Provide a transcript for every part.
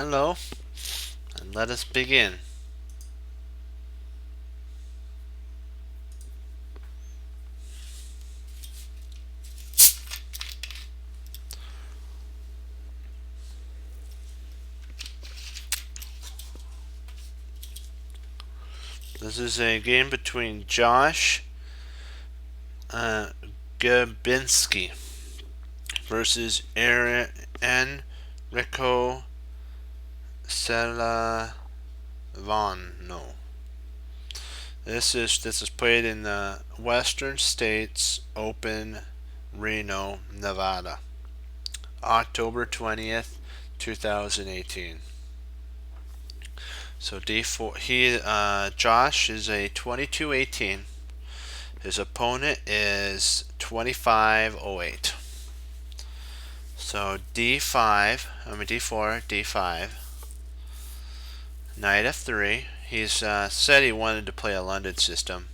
Hello, and let us begin. This is a game between Josh uh, Gabinski versus Enrico Celavano. This is played in the Western States Open, Reno, Nevada, October 20th, 2018. So D4. Josh is a 22-18. His opponent is 25-08. So D4, D5, Knight F3. He's said he wanted to play a London system.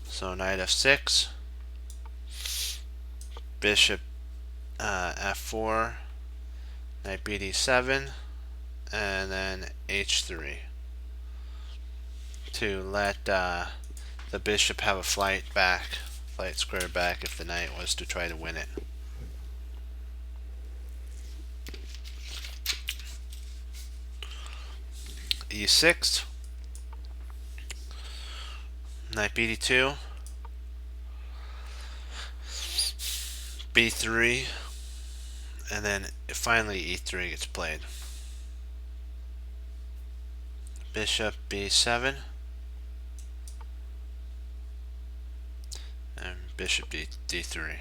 So Knight F6, Bishop F4, Knight BD7, and then H3 to let the bishop have a flight square back if the knight was to try to win it. E6, Knight BD2, B3, and then finally E3 gets played. Bishop B7, and Bishop D3.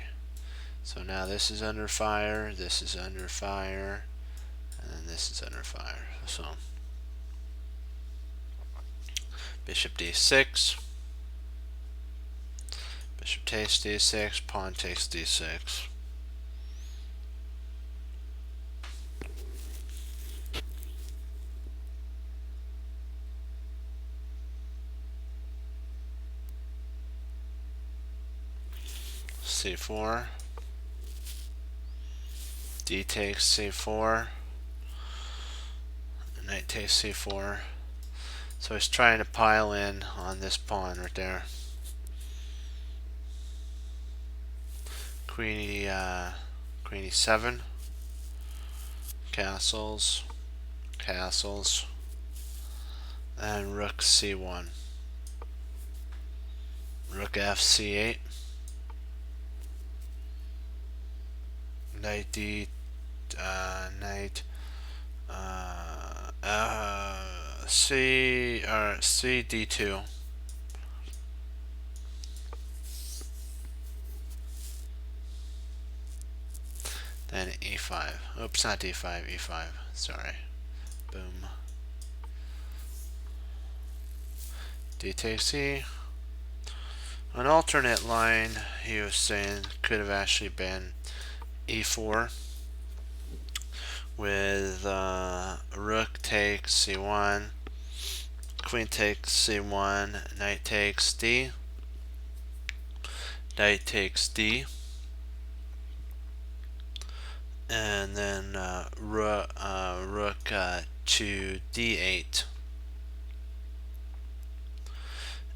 So now this is under fire, this is under fire, and then this is under fire. So Bishop D6, Bishop takes D6, pawn takes D6. C4, D takes C4, knight takes C4. So he's trying to pile in on this pawn right there. Queen E7, castles, castles, and Rook C1. Rook F C8. Knight D, knight C or C D2. Then E5. Oops, not D5, E5. Sorry. Boom. D takes C. An alternate line he was saying could have actually been E4 with Rook takes C1, Queen takes C1, Knight takes D, Knight takes D, and then Rook to D8.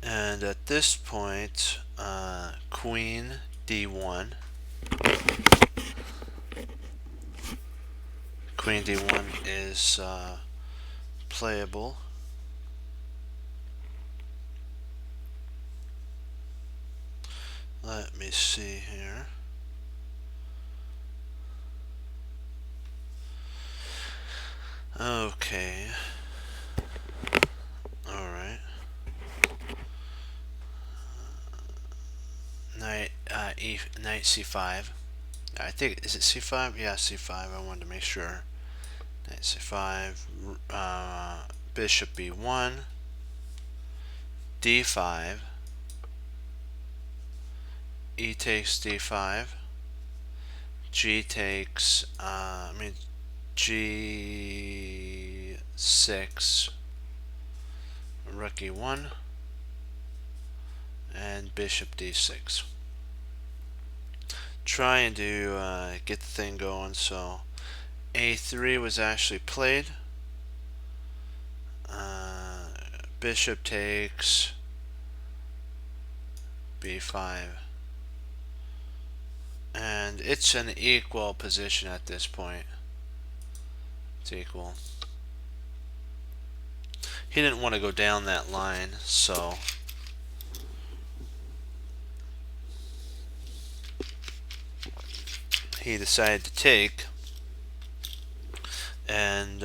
And at this point, Queen D1. Queen D1 is playable. Let me see here. Okay. Alright. Knight C5. I think, is it C5? Yeah, C5. I wanted to make sure. Knight C5. Bishop B1. D5. E takes D5. G takes, G6. Rook E1. And Bishop D6. Trying to get the thing going, so A3 was actually played. Bishop takes B5. And it's an equal position at this point. It's equal. He didn't want to go down that line, so he decided to take. And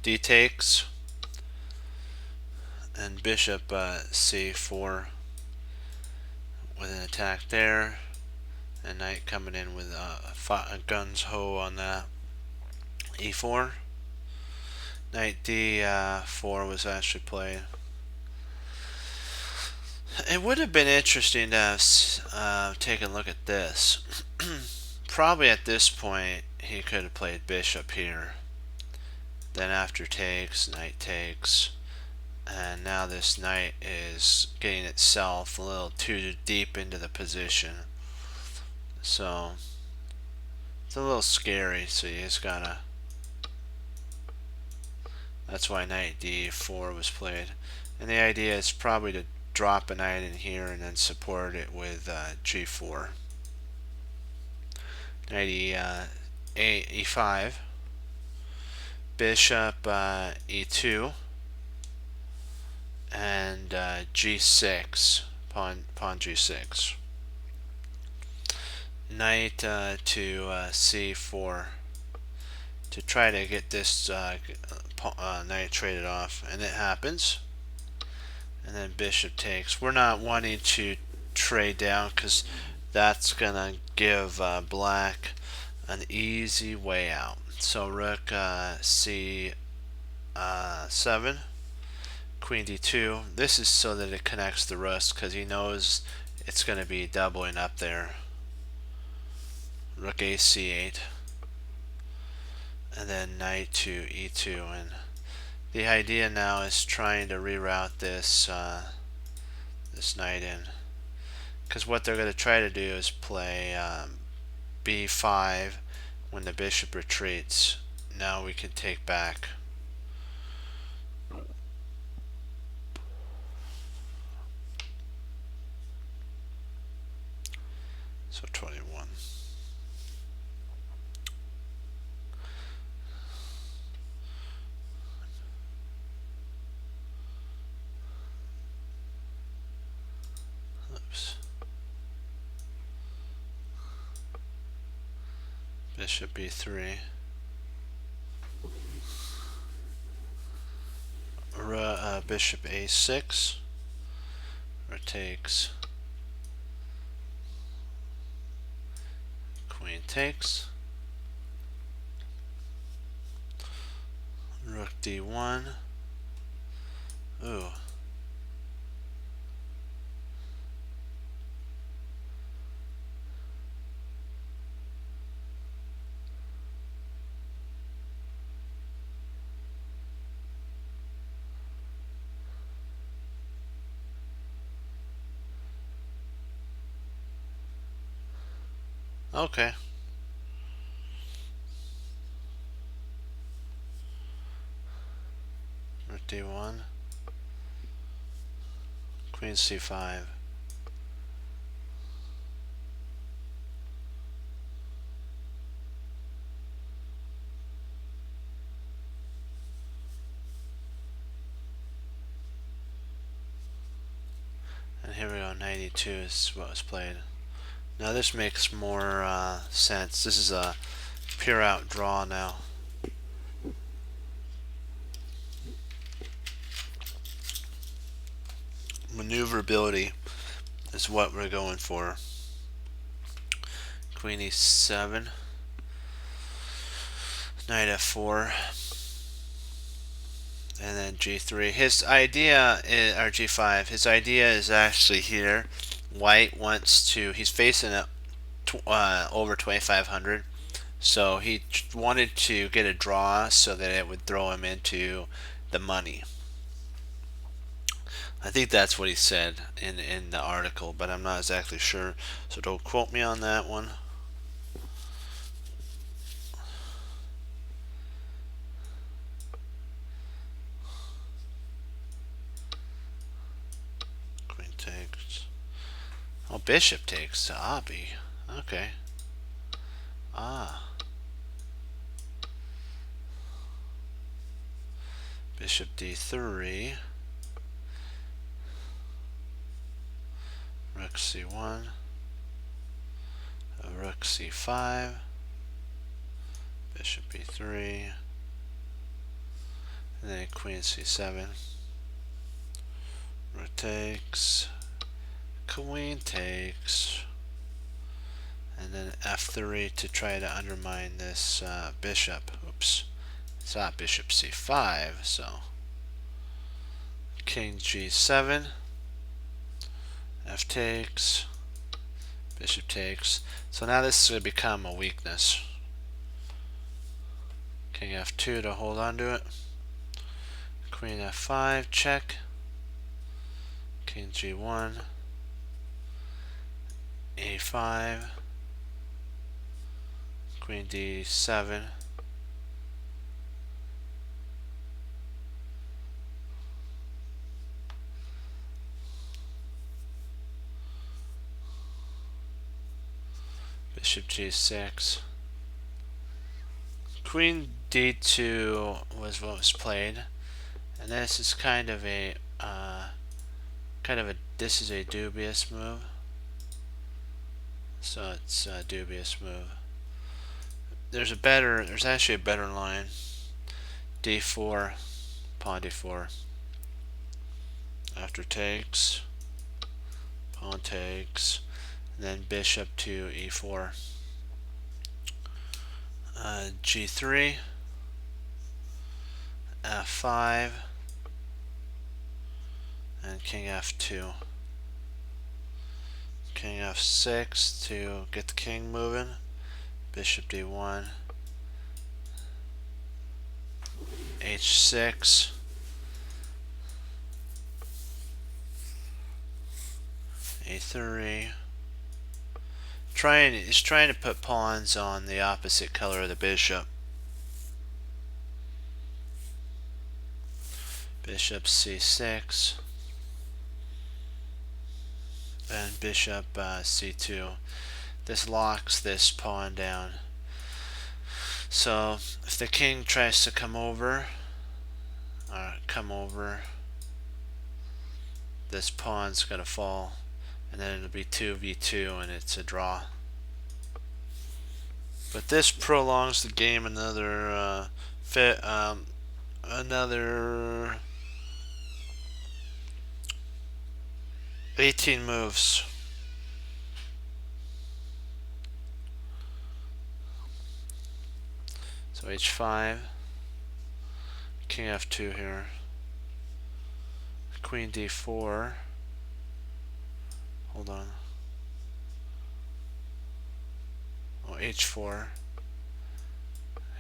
D takes. And bishop C4 with an attack there. And knight coming in with a guns ho on that. E4. Knight D4 was actually played. It would have been interesting to have taken a look at this. Probably at this point he could have played bishop here. Then after takes, knight takes. And now this knight is getting itself a little too deep into the position. So it's a little scary, so you just gotta. That's why knight d4 was played. And the idea is probably to drop a knight in here and then support it with g4. Knight e5. Bishop e2. And g6. Pawn g6. Knight to c4 to try to get this knight traded off, and it happens. And then bishop takes. We're not wanting to trade down because that's gonna give black an easy way out. So rook c7, queen d2. This is so that it connects the rooks because he knows it's going to be doubling up there. Rook a c8, and then knight to e2. And the idea now is trying to reroute this this knight in, because what they're going to try to do is play b5 when the bishop retreats. Now we can take back. So 21. Oops. Bishop b3. Bishop a6. Takes. Queen takes. Rook d1. Ooh. Okay. Rook d1. Queen c5. And here we go, 92 is what was played. Now this makes more sense. This is a pure out draw now. Maneuverability is what we're going for. Queen e7. Knight f4. And then g3. His idea is, or g5, his idea is actually here. White wants to, he's facing it over 2500, so he wanted to get a draw so that it would throw him into the money. I think that's what he said in the article, but I'm not exactly sure, so don't quote me on that one. Oh, bishop takes Abi. Okay. Bishop d3. Rook c1. Rook c5. Bishop e3. And then queen c7. Rook takes. Queen takes. And then f3 to try to undermine this bishop. Oops. It's not bishop c5, so king g7. F takes. Bishop takes. So now this is going to become a weakness. King f2 to hold on to it. Queen f5, check. King g1. a5. Queen d7. Bishop g6. Queen d2 was what was played, and this is kind of a this is a dubious move. So it's a dubious move. There's actually a better line. d4, pawn d4. After takes, pawn takes, and then bishop to e4. G3, f5, and king f2. King f6 to get the king moving. Bishop d1. h6. a3. He's trying to put pawns on the opposite color of the bishop. Bishop c6. And bishop c2. This locks this pawn down. So if the king tries to come over, this pawn's gonna fall, and then it'll be 2v2, and it's a draw. But this prolongs the game another another 18 moves. So h5, king f2 here, queen d4, hold on, oh, h4,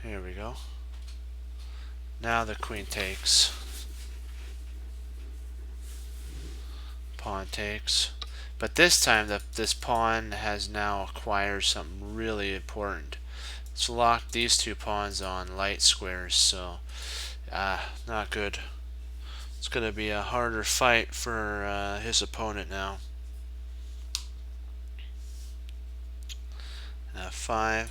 here we go. Now the queen takes, pawn takes, but this time this pawn has now acquired something really important. It's locked these two pawns on light squares, so not good. It's going to be a harder fight for his opponent now. F5,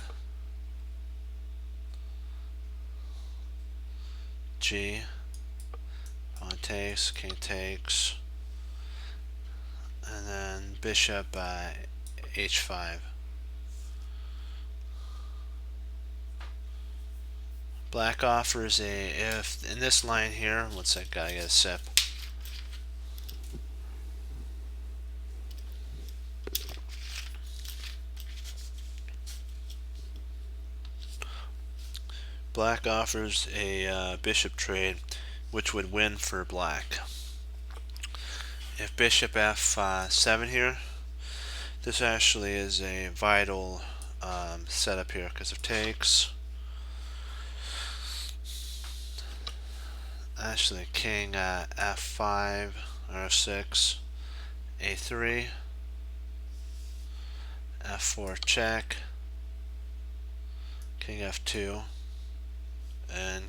G, pawn takes, king takes, and then bishop h5. Black offers if in this line here, what's that guy get a sip? Black offers a bishop trade, which would win for black. If bishop f7 here, this actually is a vital setup here because of takes. Actually, king f5 or f6, a3, f4 check, king f2, and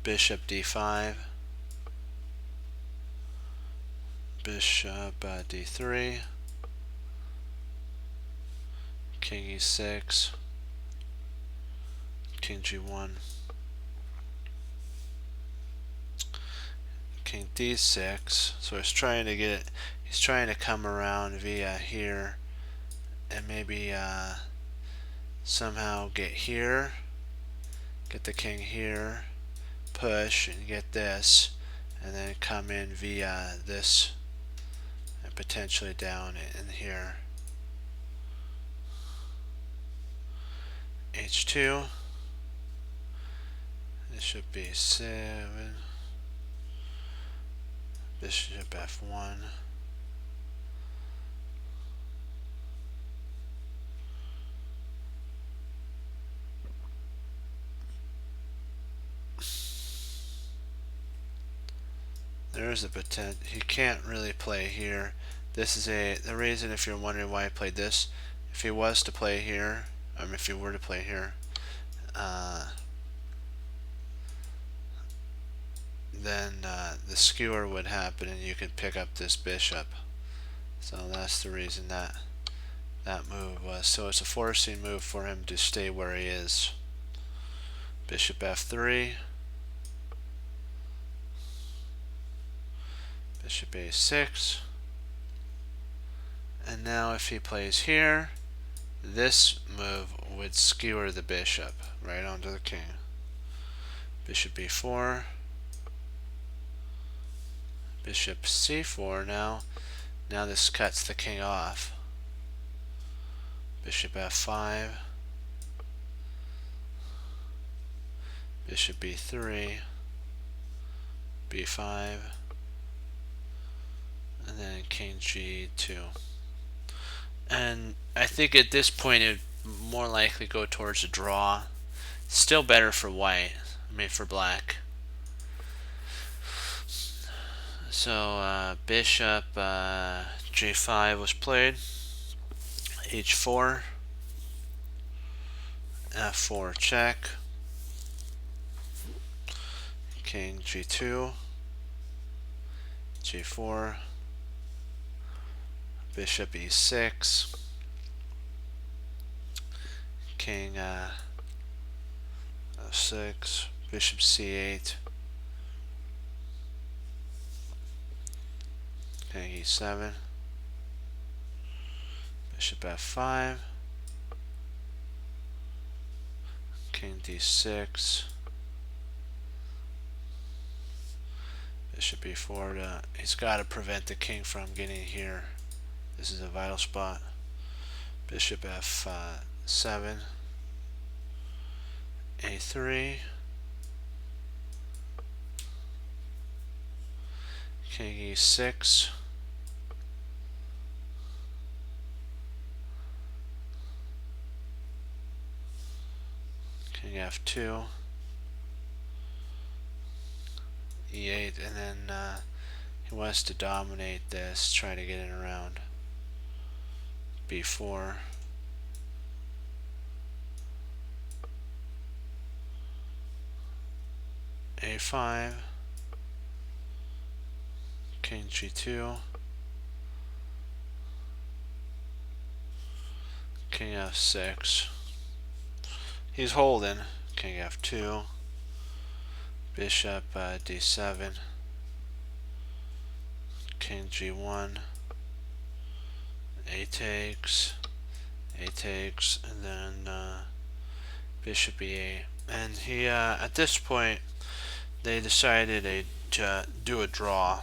bishop d5, bishop d3, King e6, King g1, King d6. So he's trying to get it. He's trying to come around via here, and maybe somehow get here, get the king here, push, and get this, and then come in via this, and potentially down in here. H2. This should be 7. Bishop f1. There is a potential. He can't really play here. This is the reason, if you're wondering why I played this. If he was to play here, if he were to play here, then the skewer would happen, and you could pick up this bishop. So that's the reason that move was. So it's a forcing move for him to stay where he is. Bishop f3. Bishop a6. And now if he plays here, this move would skewer the bishop right onto the king. Bishop b4. Bishop c4 now. Now this cuts the king off. Bishop f5. Bishop b3. b5. And then king g2. And I think at this point it would more likely go towards a draw. Still better for white, for black. So bishop g5 was played. h4. f4 check. King g2. g4. Bishop e6. King f6. Bishop c8. King e7. Bishop f5. King d6. Bishop e4. He's got to prevent the king from getting here. This is a vital spot. Bishop f7. a3. King e6. King f2. e8, and then he wants to dominate this, try to get it around. b4. a5. King g2. King f6. He's holding. King f2. Bishop d7. King g1. A takes, and then bishop e8. And he, at this point, they decided to do a draw.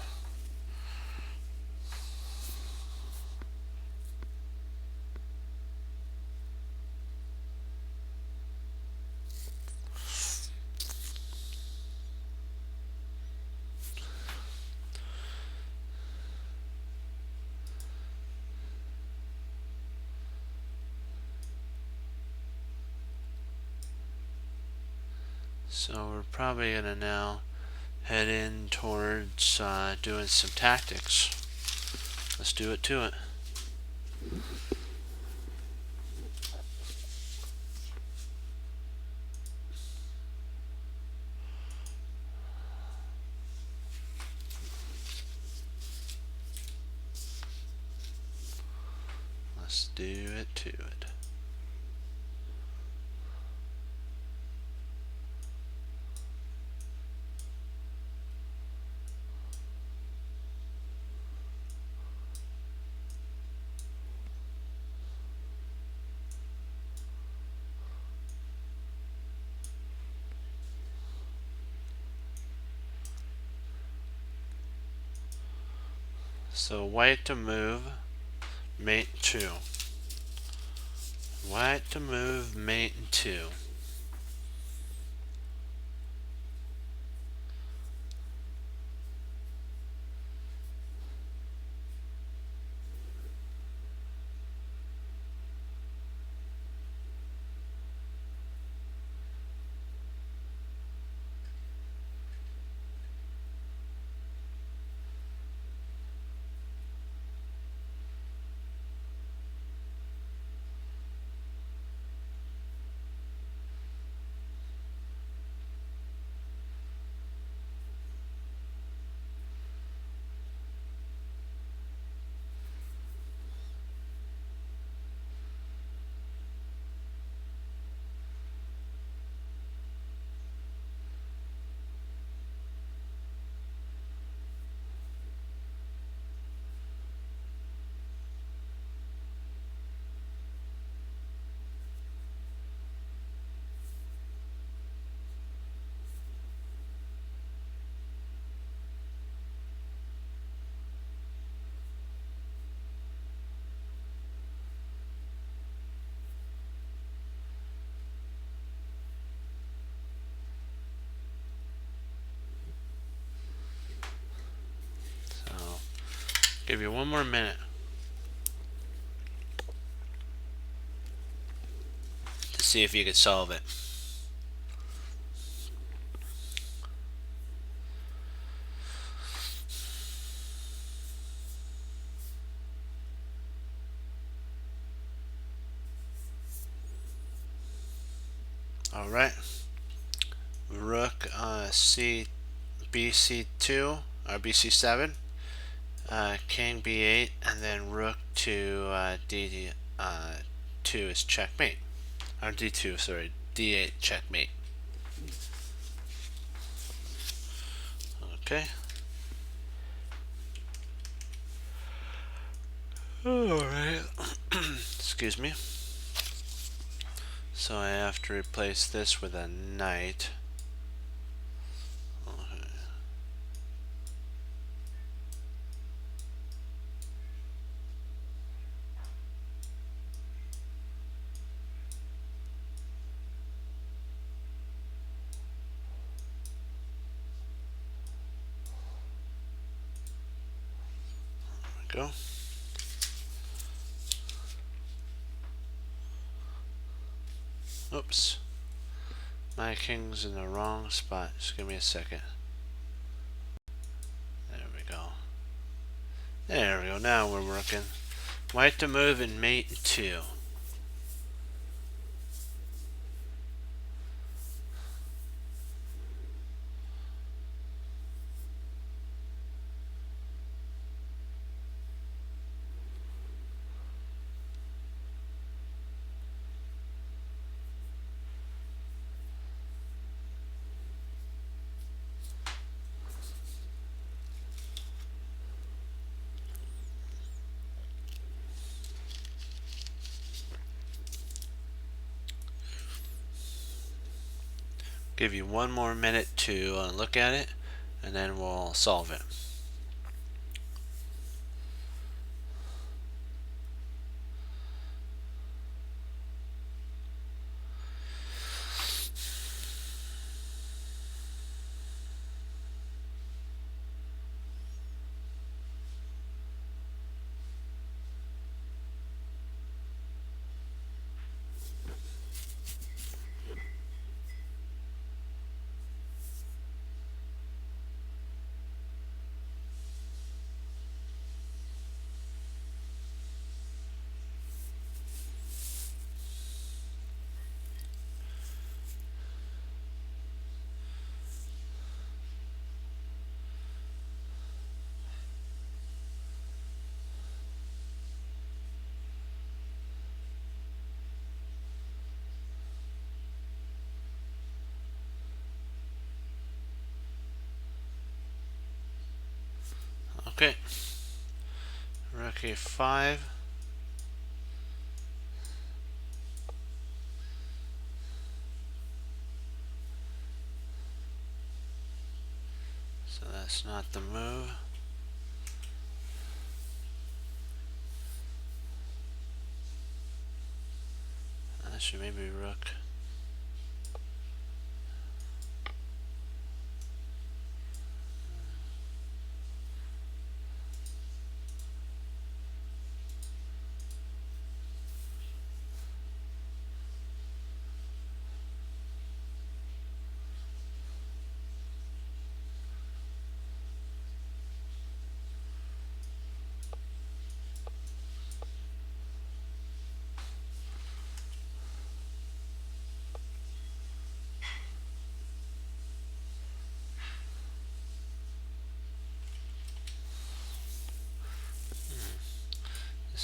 So we're probably going to now head in towards doing some tactics. Let's do it to it. Let's do it to it. So white to move, mate 2. White to move, mate 2. So give you one more minute to see if you could solve it. All right. Rook C BC2 or BC7. King B8, and then rook to D2 is checkmate. Or D2, sorry, D8 checkmate. Okay. Alright. Excuse me. So I have to replace this with a knight. Okay. There we go. Oops. My king's in the wrong spot. Just give me a second. There we go. There we go. Now we're working. White to move and mate 2. Give you one more minute to look at it, and then we'll solve it. Okay. Rook A5. So that's not the move. Actually, maybe rook.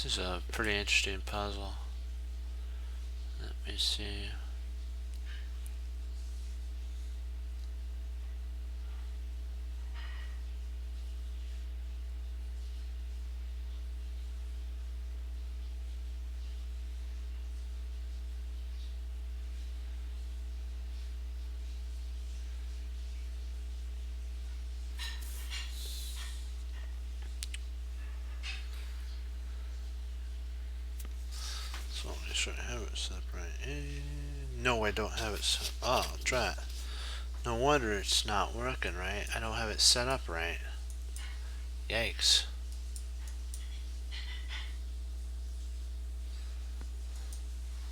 This is a pretty interesting puzzle. Let me see. So make sure I have it set up right. No, I don't have it set. Oh, drat. No wonder it's not working right. I don't have it set up right. Yikes.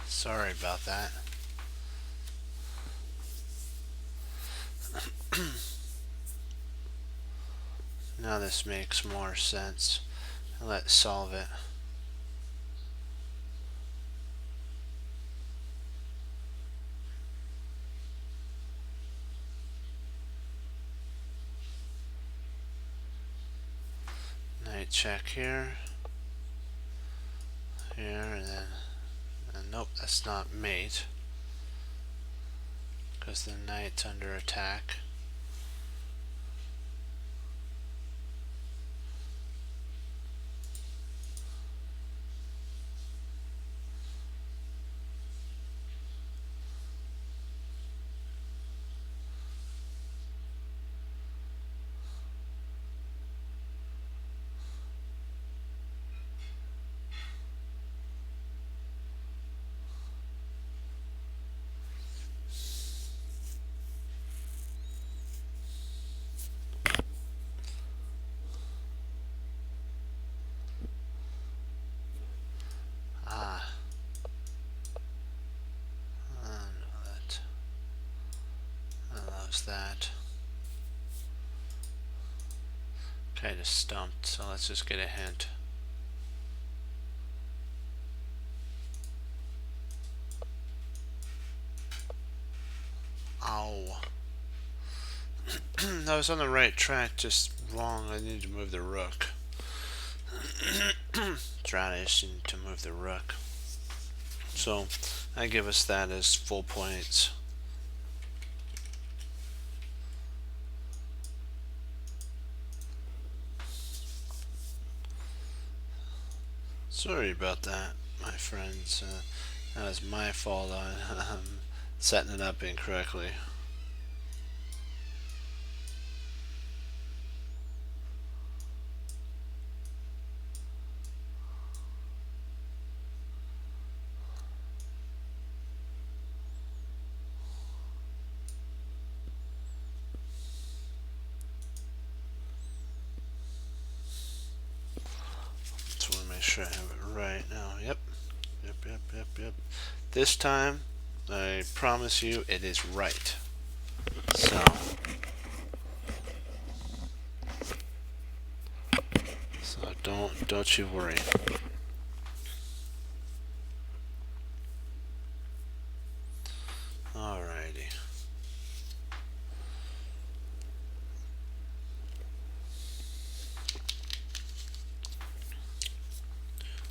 Sorry about that. Now this makes more sense. Let's solve it. Knight check here. Here, and then... nope, that's not mate. Because the knight's under attack. That kind of stumped, so let's just get a hint. Ow. I was on the right track, just wrong. I need to move the rook. Drat, I just need to move the rook. So I give us that as full points. Sorry about that, my friends. That was my fault on setting it up incorrectly. Just want to make sure I have it right now. Yep. Yep. This time, I promise you, it is right. So don't you worry. Alrighty.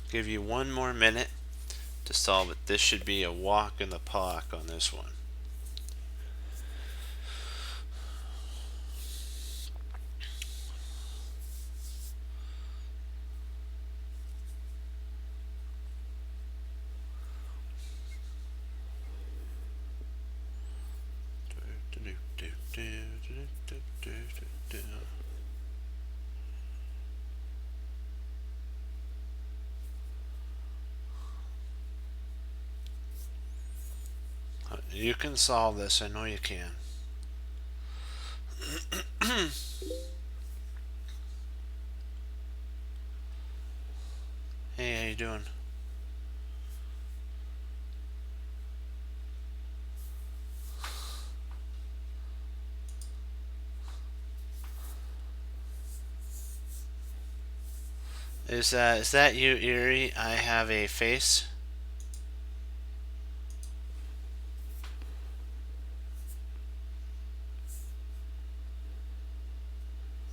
Give you one more minute to solve it. This should be a walk in the park on this one. You can solve this. I know you can. Hey, how you doing? Is that you, Erie? I have a face.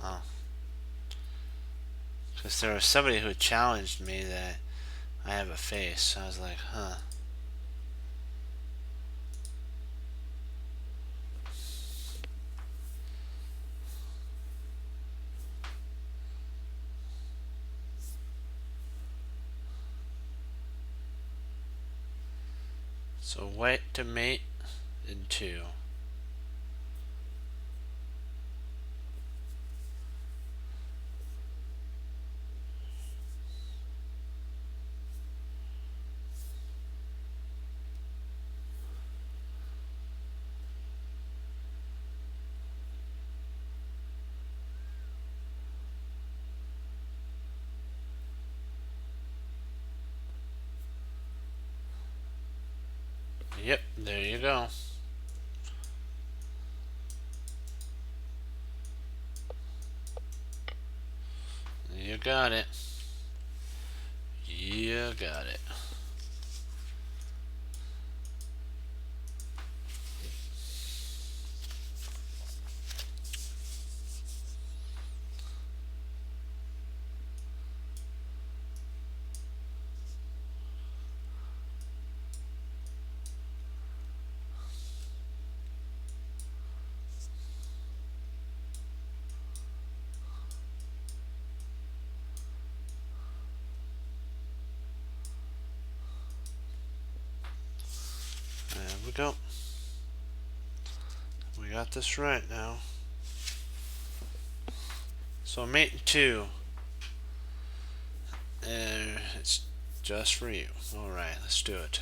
Oh, because there was somebody who challenged me that I have a face. I was like, huh. So white to mate in 2. Yep, there you go. You got it. You got it. There we go. We got this right now. So mate in 2. And it's just for you. Alright, let's do it.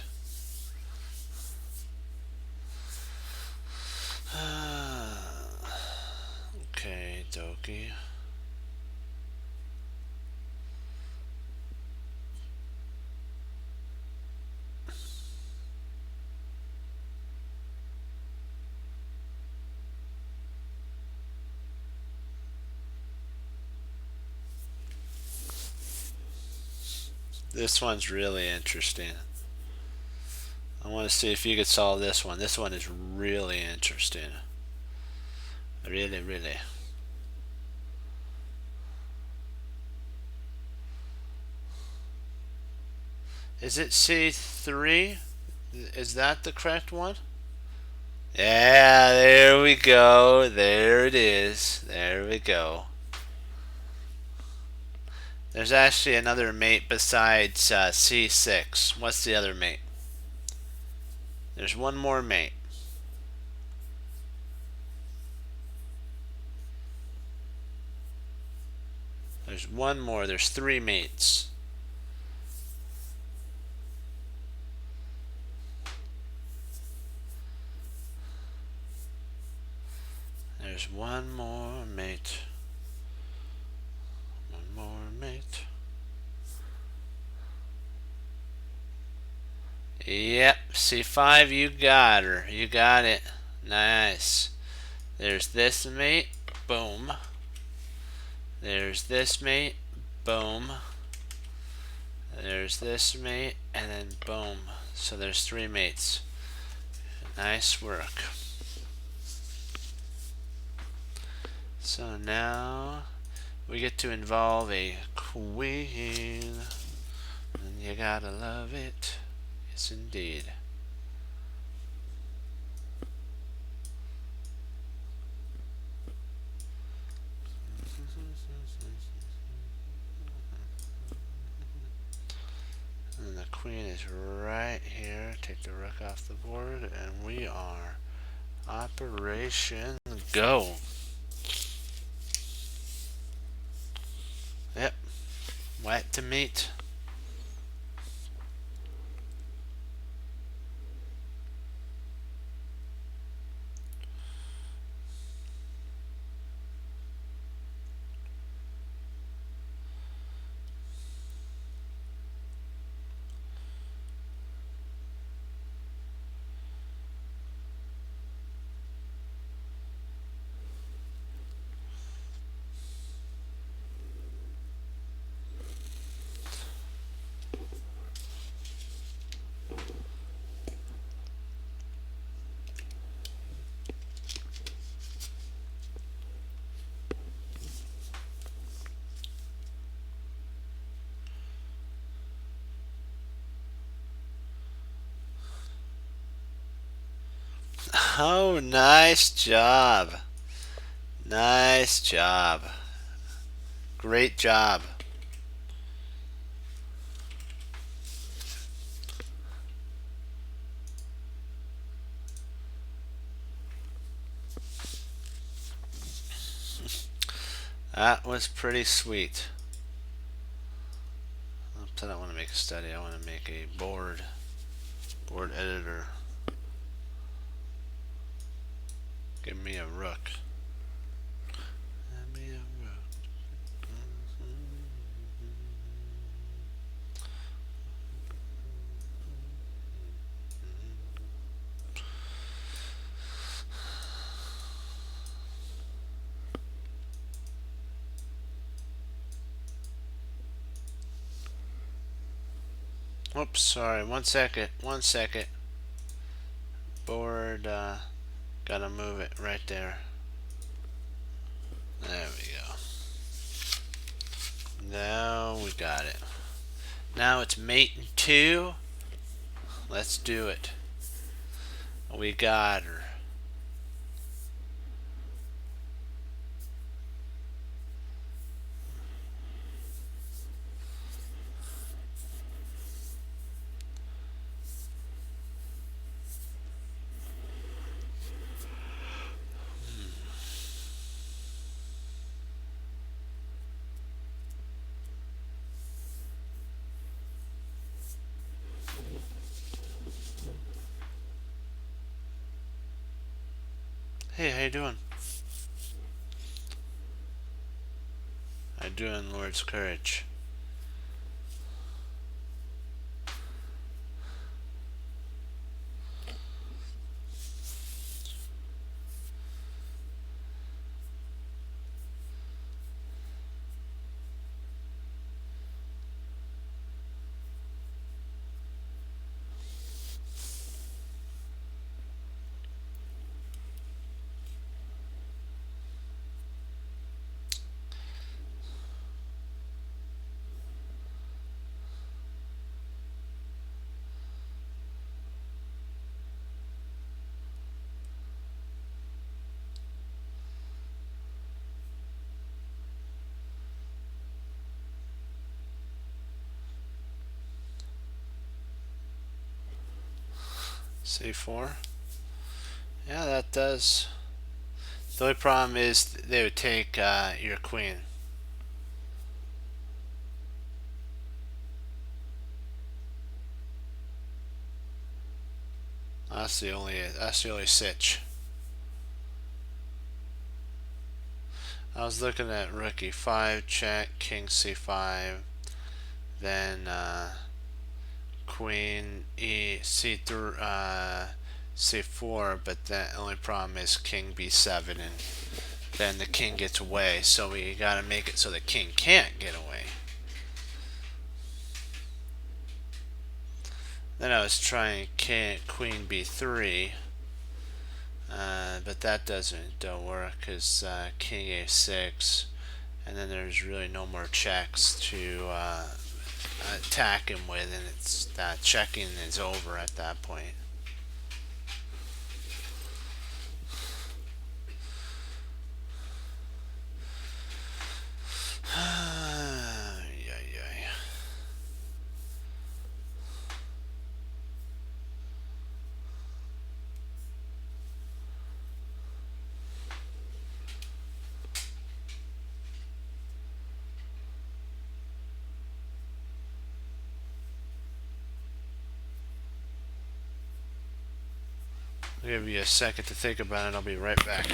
Okay, dokie. This one's really interesting. I want to see if you could solve this one. This one is really interesting. Really, really. Is it C3? Is that the correct one? Yeah, there we go. There it is. There we go. There's actually another mate besides C6. What's the other mate? There's one more mate. There's one more. There's 3 mates. There's one more mate. One more mate. Yep, C5, you got her. You got it. Nice. There's this mate. Boom. There's this mate. Boom. There's this mate. And then boom. So there's 3 mates. Nice work. So now we get to involve a queen. And you gotta love it. Yes, indeed. And the queen is right here. Take the rook off the board, and we are Operation Go. Yep. White to meet. Oh, nice job. Nice job. Great job. That was pretty sweet. Oops, I don't want to make a study. I want to make a board editor. Give me a rook. Give me a rook. Oops, sorry. 1 second. 1 second. Board, gotta move it right there. There we go. Now we got it. Now it's mate in 2. Let's do it. We got her. Hey, how you doing? How you doing, Lord's Courage? C4. Yeah, that does. The only problem is they would take your queen. That's the only sitch. I was looking at rook e5 check, king c5, then queen e c3 c4, but the only problem is king b7, and then the king gets away, so we gotta make it so the king can't get away. Then I was trying queen b3, but that don't work because king a6, and then there's really no more checks to attack him with, and it's checking is over at that point. I'll give you a second to think about it. I'll be right back.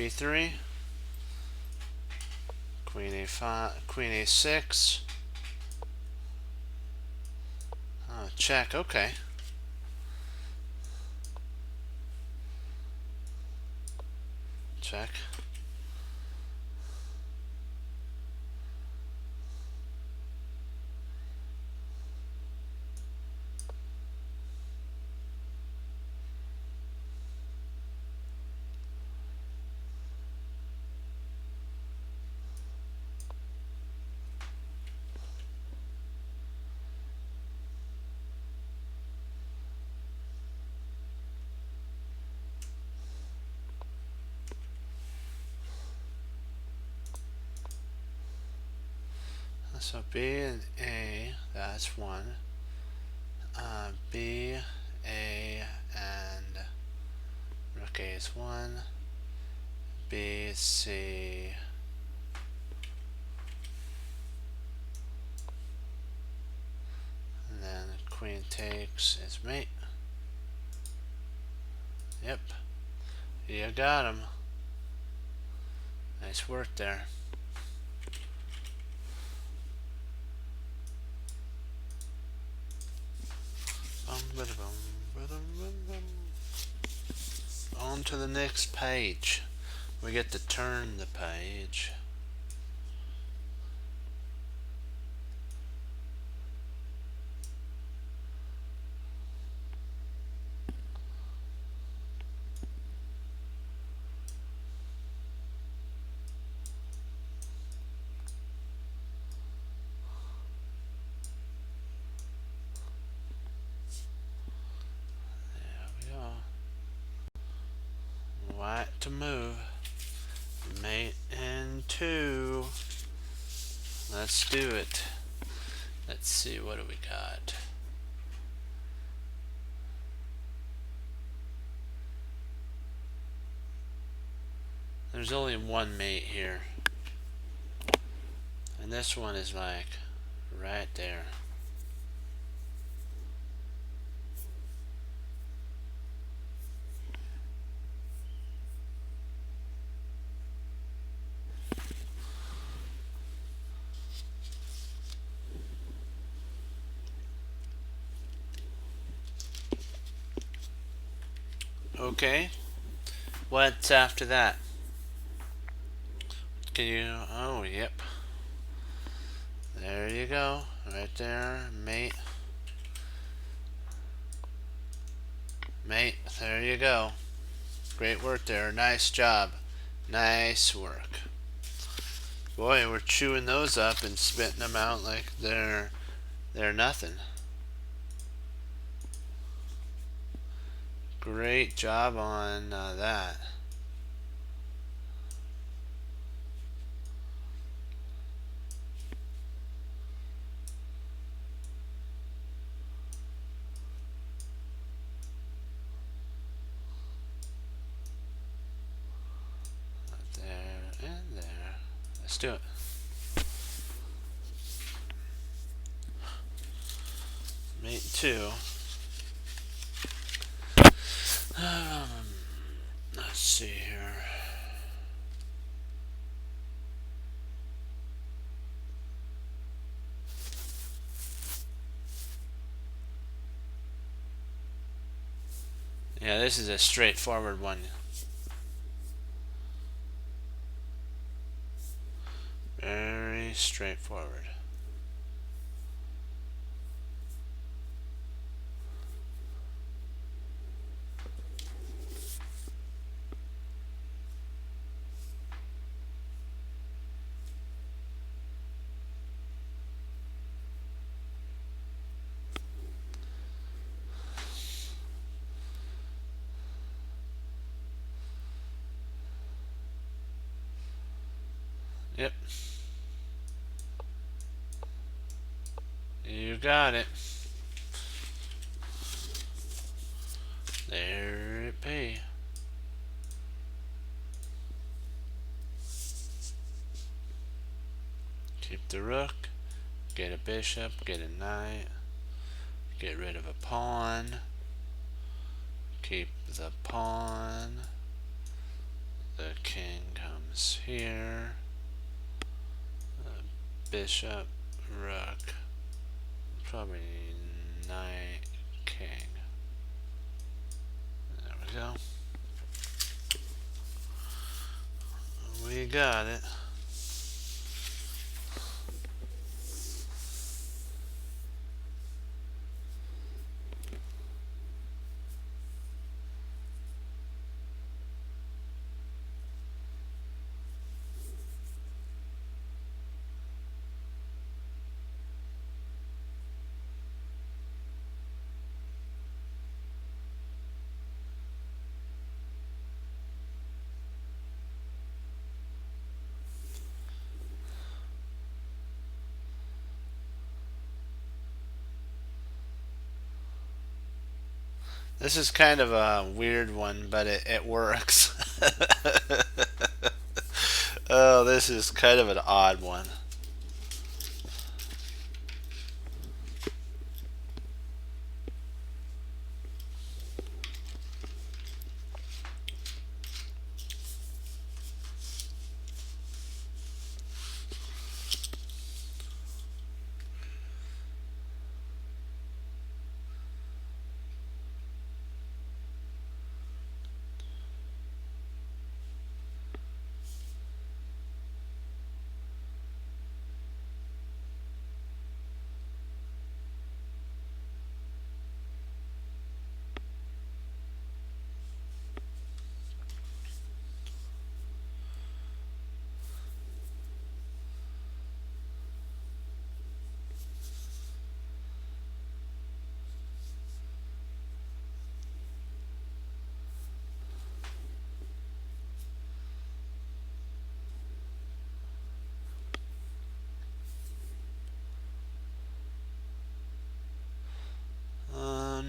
b3, queen a5, queen a6. Oh, check. Okay. Check. So B and A, that's one. B, A, and rook A is one. B, C. And then queen takes is mate. Yep. You got him. Nice work there. On to the next page. We get to turn the page. White to move. Mate and two. Let's do it. Let's see, what do we got? There's only one mate here. And this one is like right there. Okay. What's after that? Can you... Oh, yep. There you go. Right there. Mate. Mate. There you go. Great work there. Nice job. Nice work. Boy, we're chewing those up and spitting them out like they're nothing. Great job on that. There and there. Let's do it. Mate 2. Let's see here. Yeah, this is a straightforward one. Very straightforward. Yep. You got it. There it be. Keep the rook. Get a bishop. Get a knight. Get rid of a pawn. Keep the pawn. The king comes here. Bishop, rook, probably knight, king. There we go. We got it. This is kind of a weird one, but it works. Oh, this is kind of an odd one.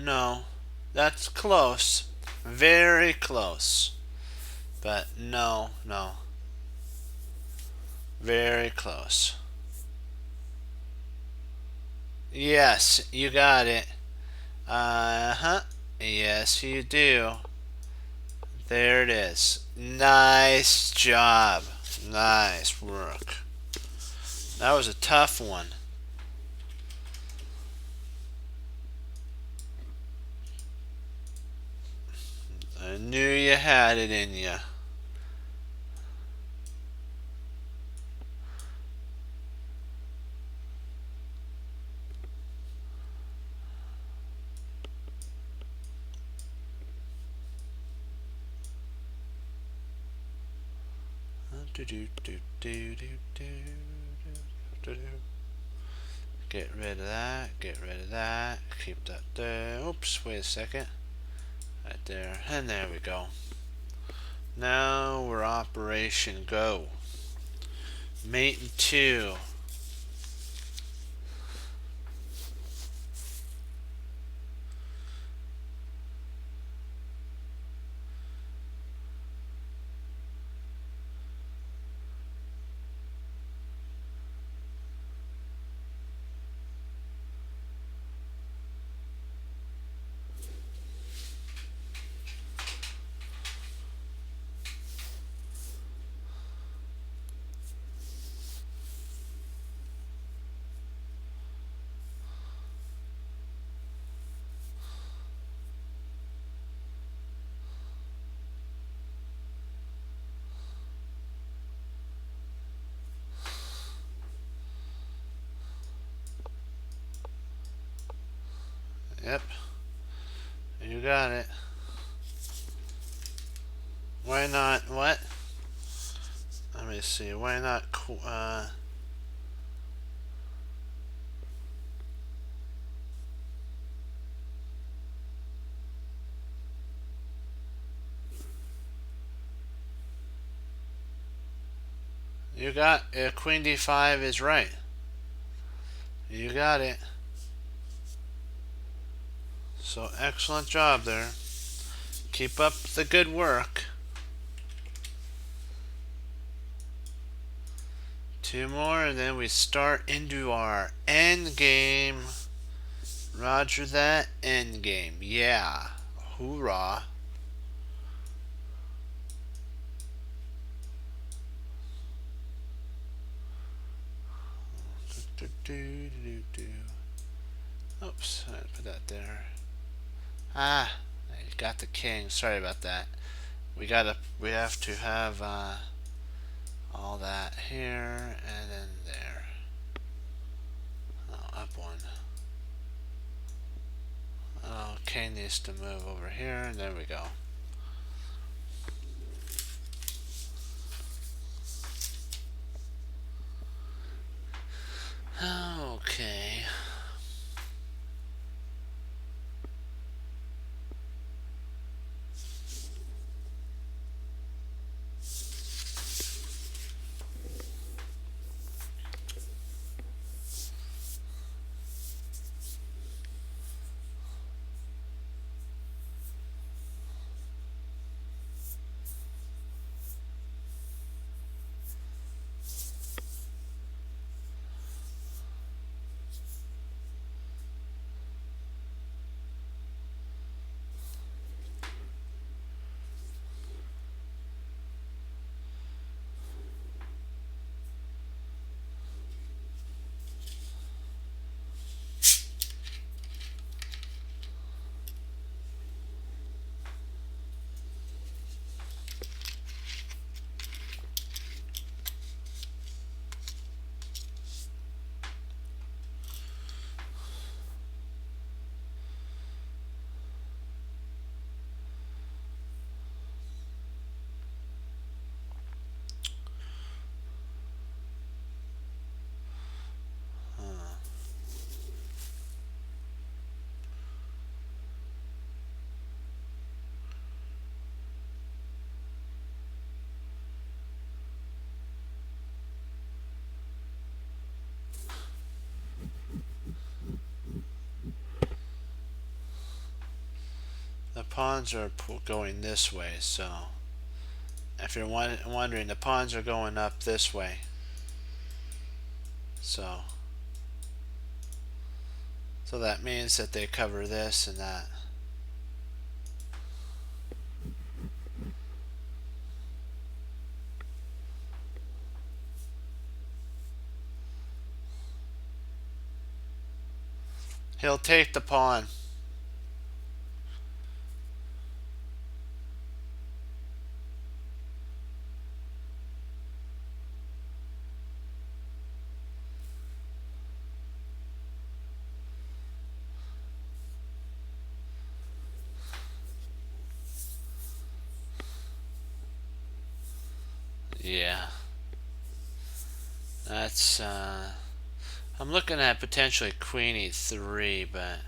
No. That's close. Very close. But no, no. Very close. Yes, you got it. Uh-huh. Yes, you do. There it is. Nice job. Nice work. That was a tough one. I knew you had it in you. Get rid of that. Get rid of that. Keep that there. Oops, wait a second. Right there. And there we go. Now we're Operation Go. Mate in 2. Yep. You got it. Why not? What? Let me see. Why not? You got Queen D5 is right. You got it. So excellent job there. Keep up the good work. 2 more and then we start into our end game. Roger that, end game. Yeah. Hoorah. Oops, I didn't put that there. Ah, I got the king. Sorry about that. We have to have all that here and then there. Oh, up one. Oh, king needs to move over here, and there we go. Okay. The pawns are going this way, so if you're wondering, the pawns are going up this way. So that means that they cover this and that. He'll take the pawn. Yeah. That's, I'm looking at potentially queen e3, but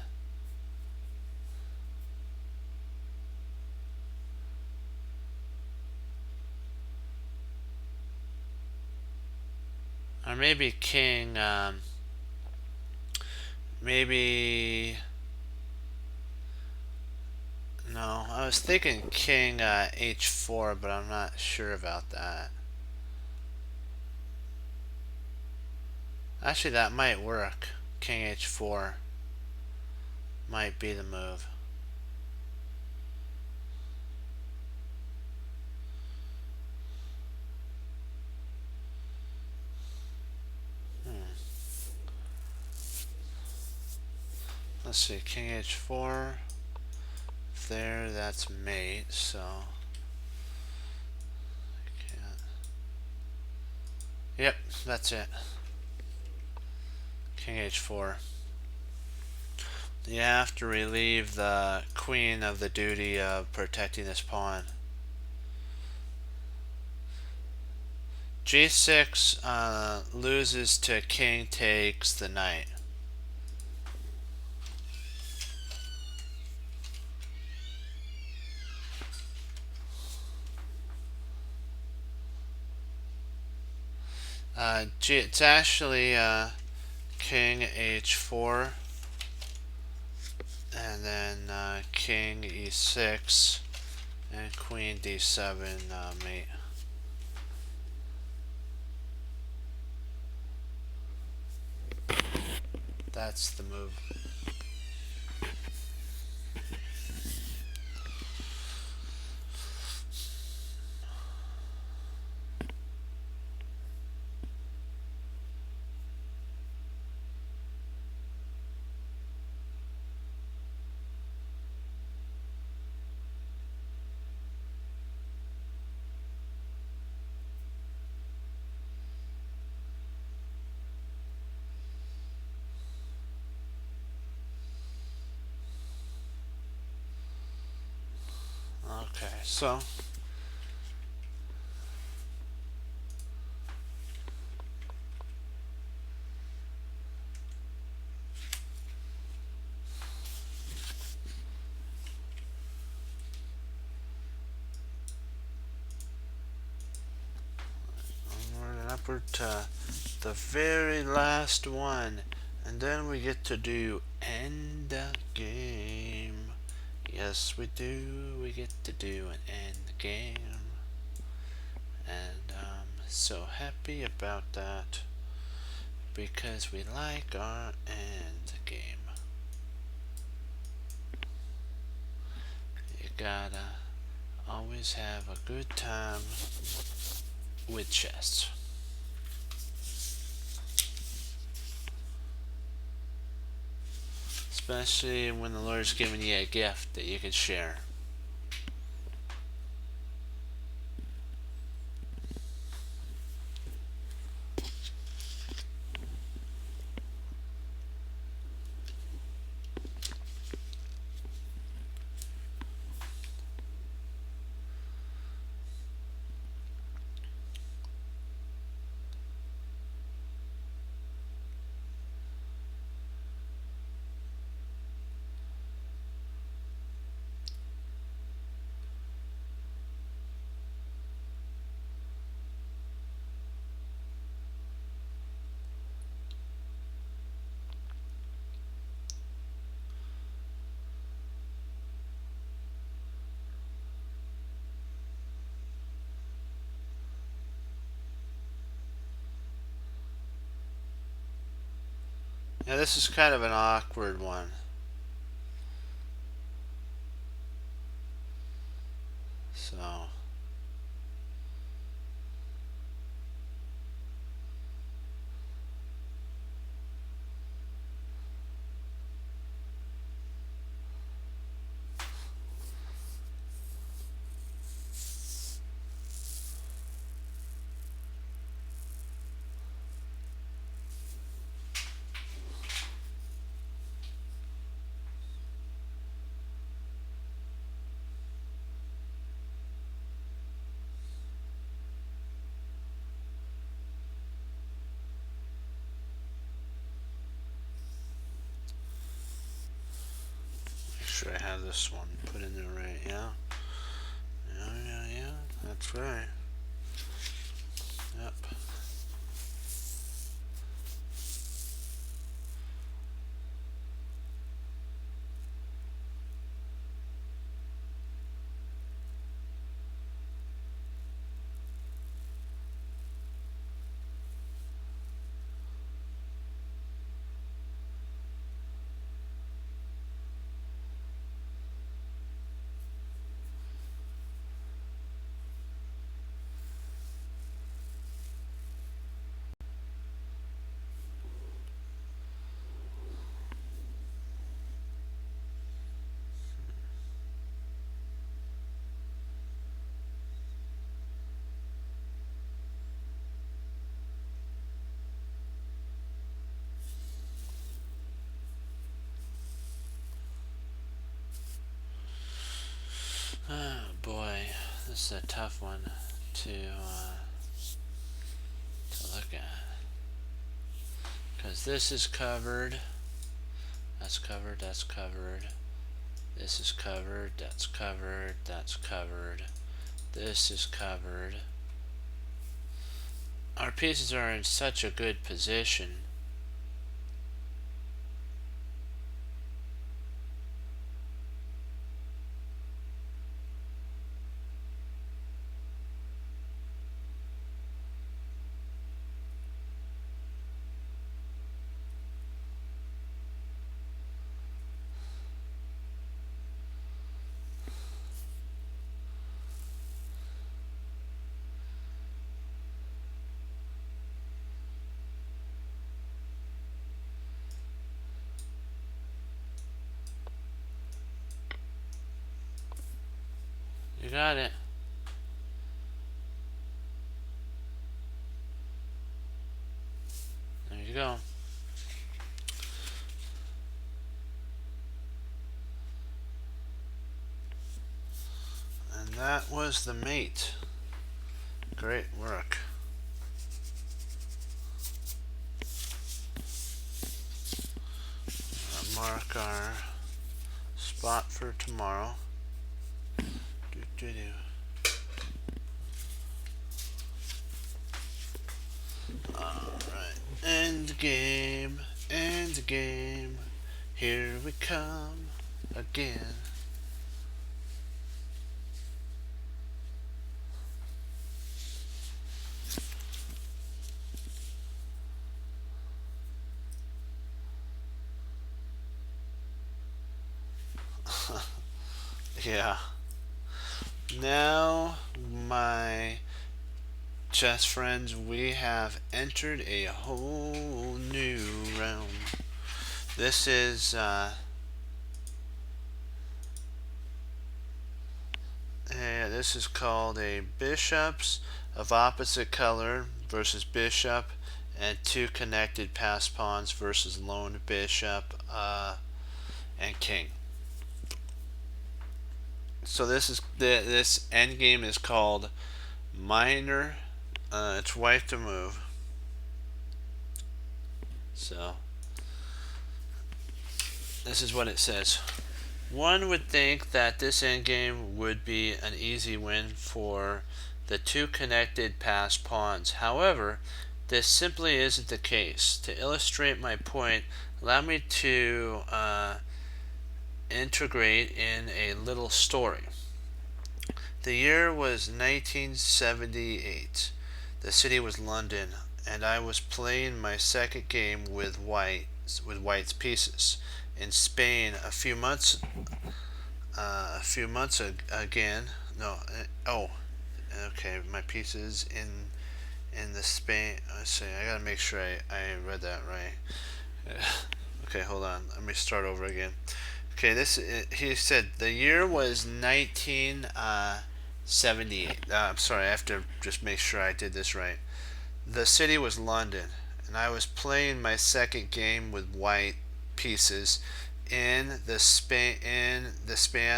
or maybe king, maybe, no, I was thinking king h4, but I'm not sure about that. Actually, that might work. King h4 might be the move. Let's see, king h4. There, that's mate, so I can't. Yep, that's it. King h4. You have to relieve the queen of the duty of protecting this pawn. g6 loses to king takes the knight. It's actually king h4 and then king e6 and queen d7 mate. That's the move. Okay, so onward and upward to the very last one, and then we get to do end game. Yes, we do. We get to do an end game, and I'm so happy about that because we like our end game. You gotta always have a good time with chess. Especially when the Lord's giving you a gift that you can share. Now this is kind of an awkward one. So make sure I have this one put in there right, yeah. Yeah, that's right. Yep. Oh boy, this is a tough one to look at. Because this is covered. That's covered, that's covered. This is covered, that's covered, that's covered. This is covered. Our pieces are in such a good position. You got it. There you go. And that was the mate. Great work. Mark our spot for tomorrow. Alright. End game. End game. Here we come again. Yeah. Now, my chess friends, we have entered a whole new realm. This is this is called a bishops of opposite color versus bishop, and two connected passed pawns versus lone bishop and king. So this end game is called minor. It's white to move. So this is what it says. One would think that this endgame would be an easy win for the two connected passed pawns. However, this simply isn't the case. To illustrate my point, allow me to integrate in a little story. The year was 1978. The city was London, and I was playing my second game with White's pieces. In Spain, a few months again. No, okay. My pieces in the Spain. Let's see. I gotta make sure I read that right. Okay, hold on. Let me start over again. Okay, he said the year was 1978. I'm sorry. I have to just make sure I did this right. The city was London, and I was playing my second game with White pieces in the span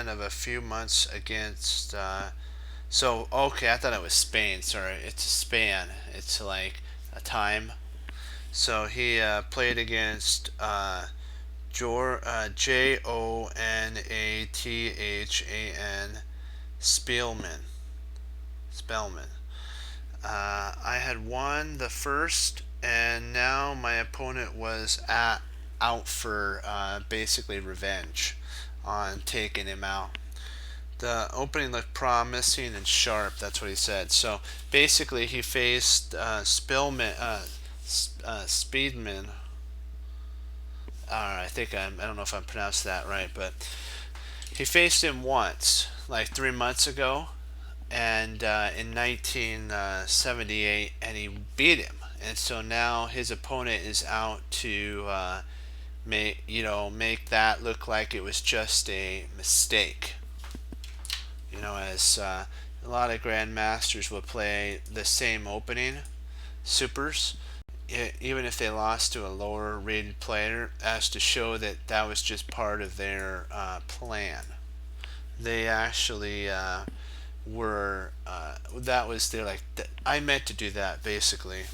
of a few months against so okay, I thought it was Spain. Sorry, it's a span. It's like a time. So he played against Jonathan Spellman. I had won the first, and now my opponent was out for basically revenge on taking him out. The opening looked promising and sharp. That's what he said. So basically, he faced Speedman. I don't know if I'm pronounced that right, but he faced him once, like 3 months ago, and in 1978, and he beat him. And so now his opponent is out to make that look like it was just a mistake. As a lot of grandmasters will play the same opening supers, even if they lost to a lower rated player, as to show that that was just part of their plan. They actually that was their I meant to do that basically.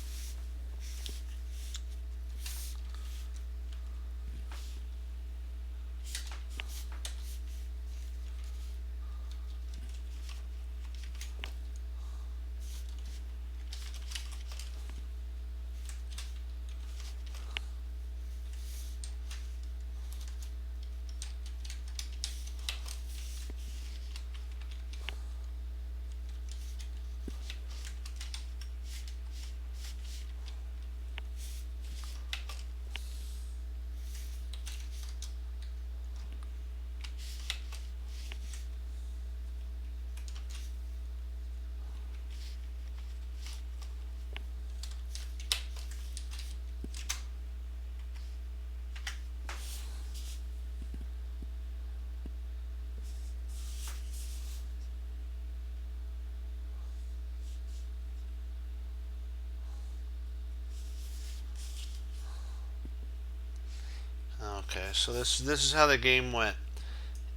Okay, so this is how the game went.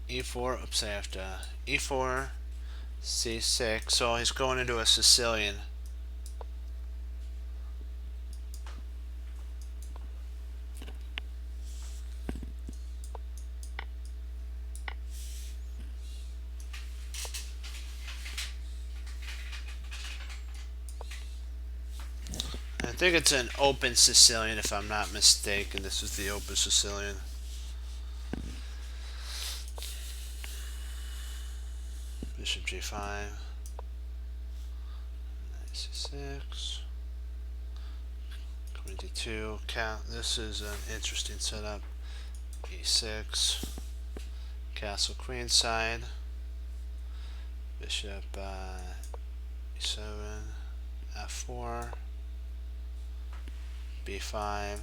E4. Oops, I have to e4, c6. So he's going into a Sicilian. I think it's an open Sicilian, if I'm not mistaken. This is the open Sicilian. Bishop g5. c6. Queen d2. This is an interesting setup. e6. Castle queenside. Bishop e7. f4. b5.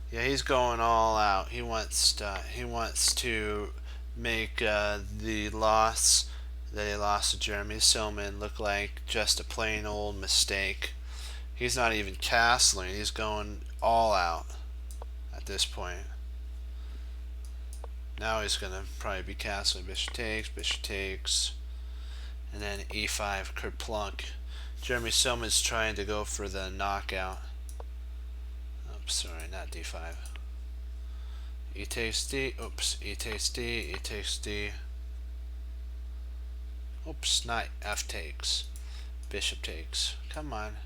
Yeah, he's going all out. He wants to make the loss that he lost to Jeremy Silman look like just a plain old mistake. He's not even castling. He's going all out at this point. Now he's going to probably be castling. Bishop takes, and then e5 kerplunk. Jeremy Silman's trying to go for the knockout. Oops, sorry, not d5. E takes d. Oops, e takes d. E takes d. Oops, not f takes. Bishop takes. Come on.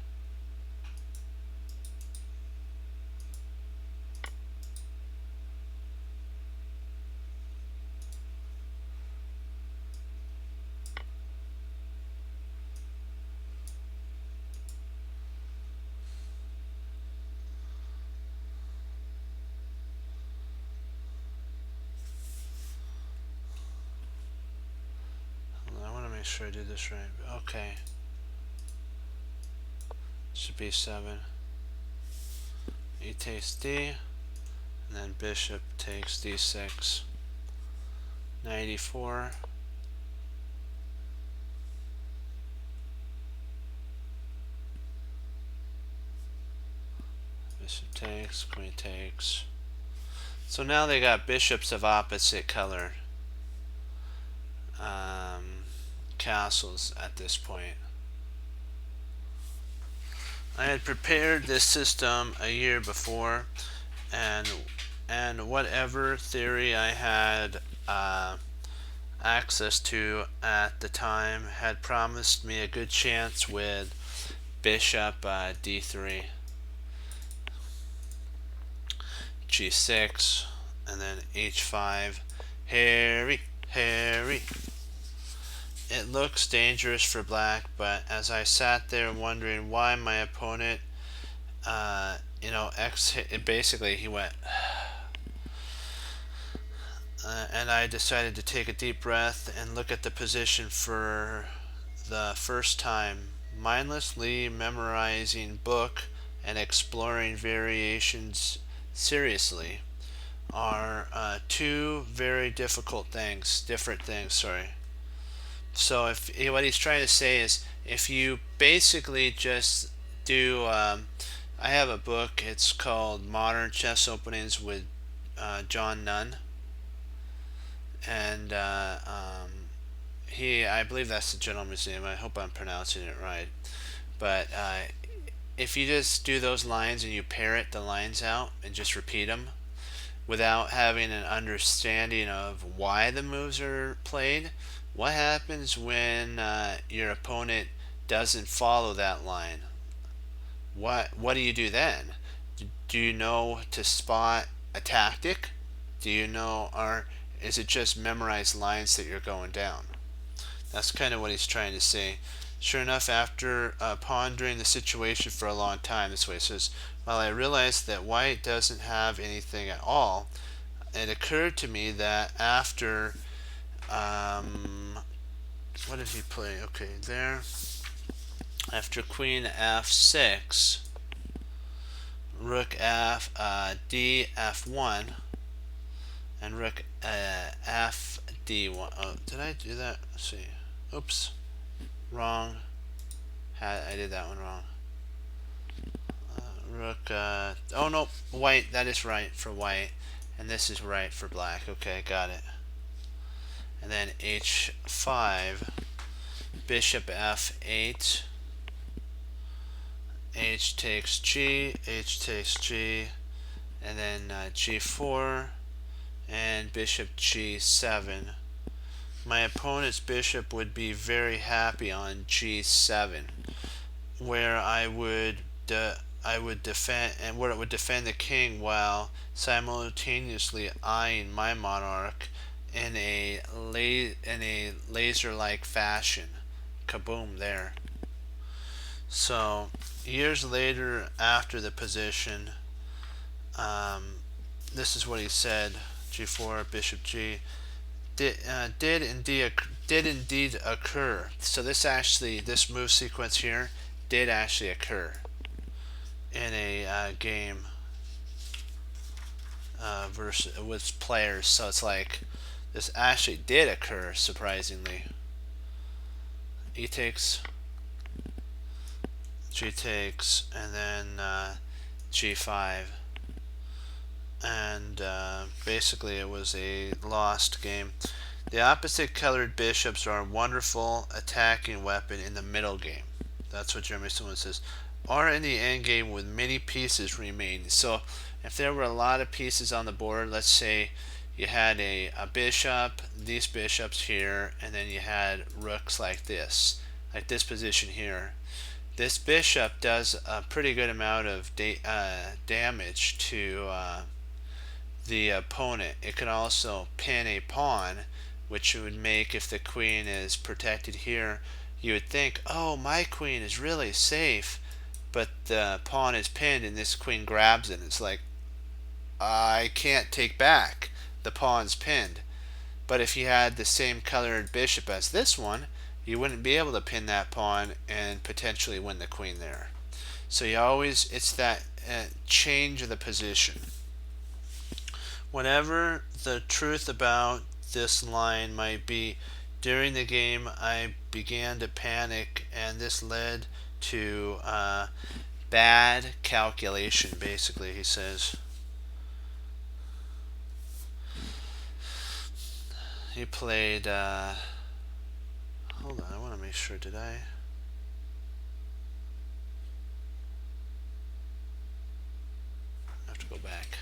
Make sure I do this right. Okay. Should be 7. E takes d, and then bishop takes d6. Knight e4. Bishop takes, queen takes. So now they got bishops of opposite color castles at this point. I had prepared this system a year before, and whatever theory I had access to at the time had promised me a good chance with bishop d3, g6, and then h5. Harry. It looks dangerous for black, but as I sat there wondering why my opponent, basically he went, and I decided to take a deep breath and look at the position for the first time, mindlessly memorizing book and exploring variations seriously are two very different things. So what he's trying to say is, if you basically just do, I have a book. It's called Modern Chess Openings with John Nunn, and I believe that's the General Museum. I hope I'm pronouncing it right. But if you just do those lines and you parrot the lines out and just repeat them without having an understanding of why the moves are played, what happens when your opponent doesn't follow that line? What do you do then? Do you know to spot a tactic? Do you know, or is it just memorized lines that you're going down? That's kind of what he's trying to say. Sure enough, after pondering the situation for a long time, this way it says, while I realized that white doesn't have anything at all, it occurred to me that after what did he play? Okay, there. After queen f6, rook f d f1, and rook f d1. Oh, did I do that? Let's see. Oops, wrong. I did that one wrong. Rook. Oh no, white. That is right for white, and this is right for black. Okay, got it. And then h5, bishop f8, h takes g, h takes g, and then g4, and bishop g7. My opponent's bishop would be very happy on g7, where I would defend, and where it would defend the king while simultaneously eyeing my monarch in a laser-like fashion. Kaboom! There. So years later, after the position, this is what he said: G4, Bishop G. Did indeed occur. So this move sequence here did actually occur in a game versus with players. So it's like this actually did occur, surprisingly. E takes, G takes, and then G5, and basically it was a lost game. The opposite colored bishops are a wonderful attacking weapon in the middle game. That's what Jeremy Simon says. Or in the end game with many pieces remaining. So if there were a lot of pieces on the board, let's say you had a bishop, these bishops here, and then you had rooks like this position here. This bishop does a pretty good amount of damage to the opponent. It can also pin a pawn, which would make, if the queen is protected here, you would think, oh, my queen is really safe, but the pawn is pinned and this queen grabs it. It's like, I can't take back. The pawn's pinned. But if you had the same colored bishop as this one, you wouldn't be able to pin that pawn and potentially win the queen there. So you always, it's that change of the position. Whatever the truth about this line might be, during the game I began to panic, and this led to bad calculation, basically, he says. He played, hold on, I want to make sure, did I? Have to go back.